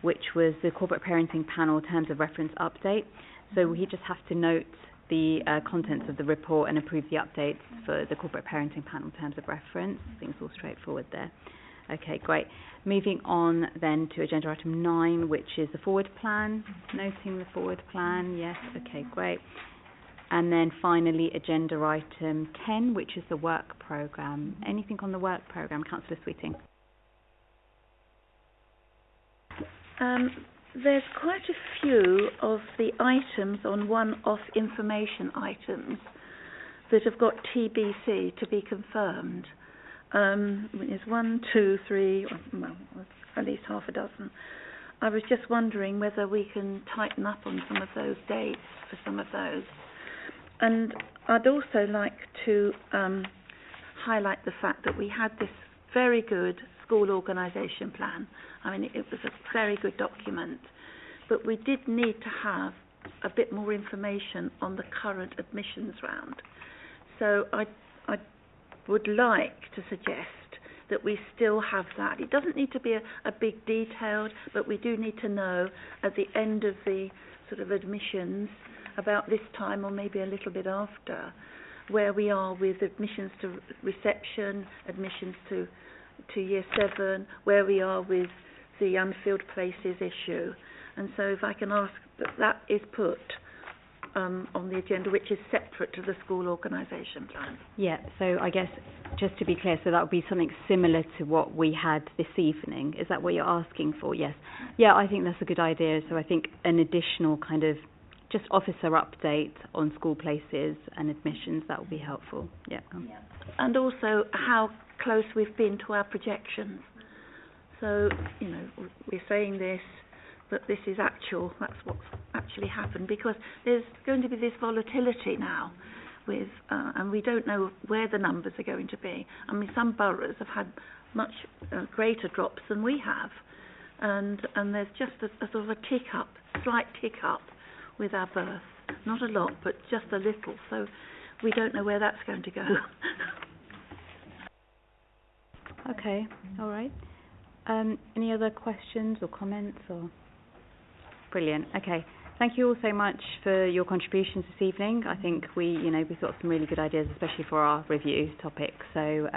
which was the Corporate Parenting Panel Terms of Reference update. So we just have to note the contents of the report and approve the updates for the Corporate Parenting Panel Terms of Reference. I think it's all straightforward there. Okay, great. Moving on then to agenda item 9, which is the forward plan. Noting the forward plan, yes, okay, great. And then finally, agenda item 10, which is the work programme. Anything on the work programme, Councillor Sweeting? There's quite a few of the items on one-off information items that have got TBC, to be confirmed. There's 1, 2, 3, well, at least half a dozen. I was just wondering whether we can tighten up on some of those dates for some of those. And I'd also like to highlight the fact that we had this very good school organisation plan. I mean, it was a very good document, but we did need to have a bit more information on the current admissions round. So I would like to suggest that we still have that. It doesn't need to be a big detailed, but we do need to know at the end of the sort of admissions, about this time or maybe a little bit after, where we are with admissions to reception, admissions to year 7, where we are with the unfilled places issue. And so if I can ask that is put on the agenda, which is separate to the school organisation plan. Yeah, so I guess just to be clear, so that would be something similar to what we had this evening. Is that what you're asking for? Yes. Yeah, I think that's a good idea. So I think an additional kind of just officer update on school places and admissions, that would be helpful. Yeah. And also how close we've been to our projections. So, you know, we're saying this, but this is actual, that's what's actually happened, because there's going to be this volatility now with, and we don't know where the numbers are going to be. I mean, some boroughs have had much greater drops than we have, and there's just a sort of a slight tick up with our births. Not a lot, but just a little. So we don't know where that's going to go. Okay, all right. Any other questions or comments? Or brilliant. Okay, thank you all so much for your contributions this evening. I think we've got some really good ideas, especially for our review topic. So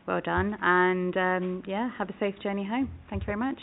well done, and have a safe journey home. Thank you very much.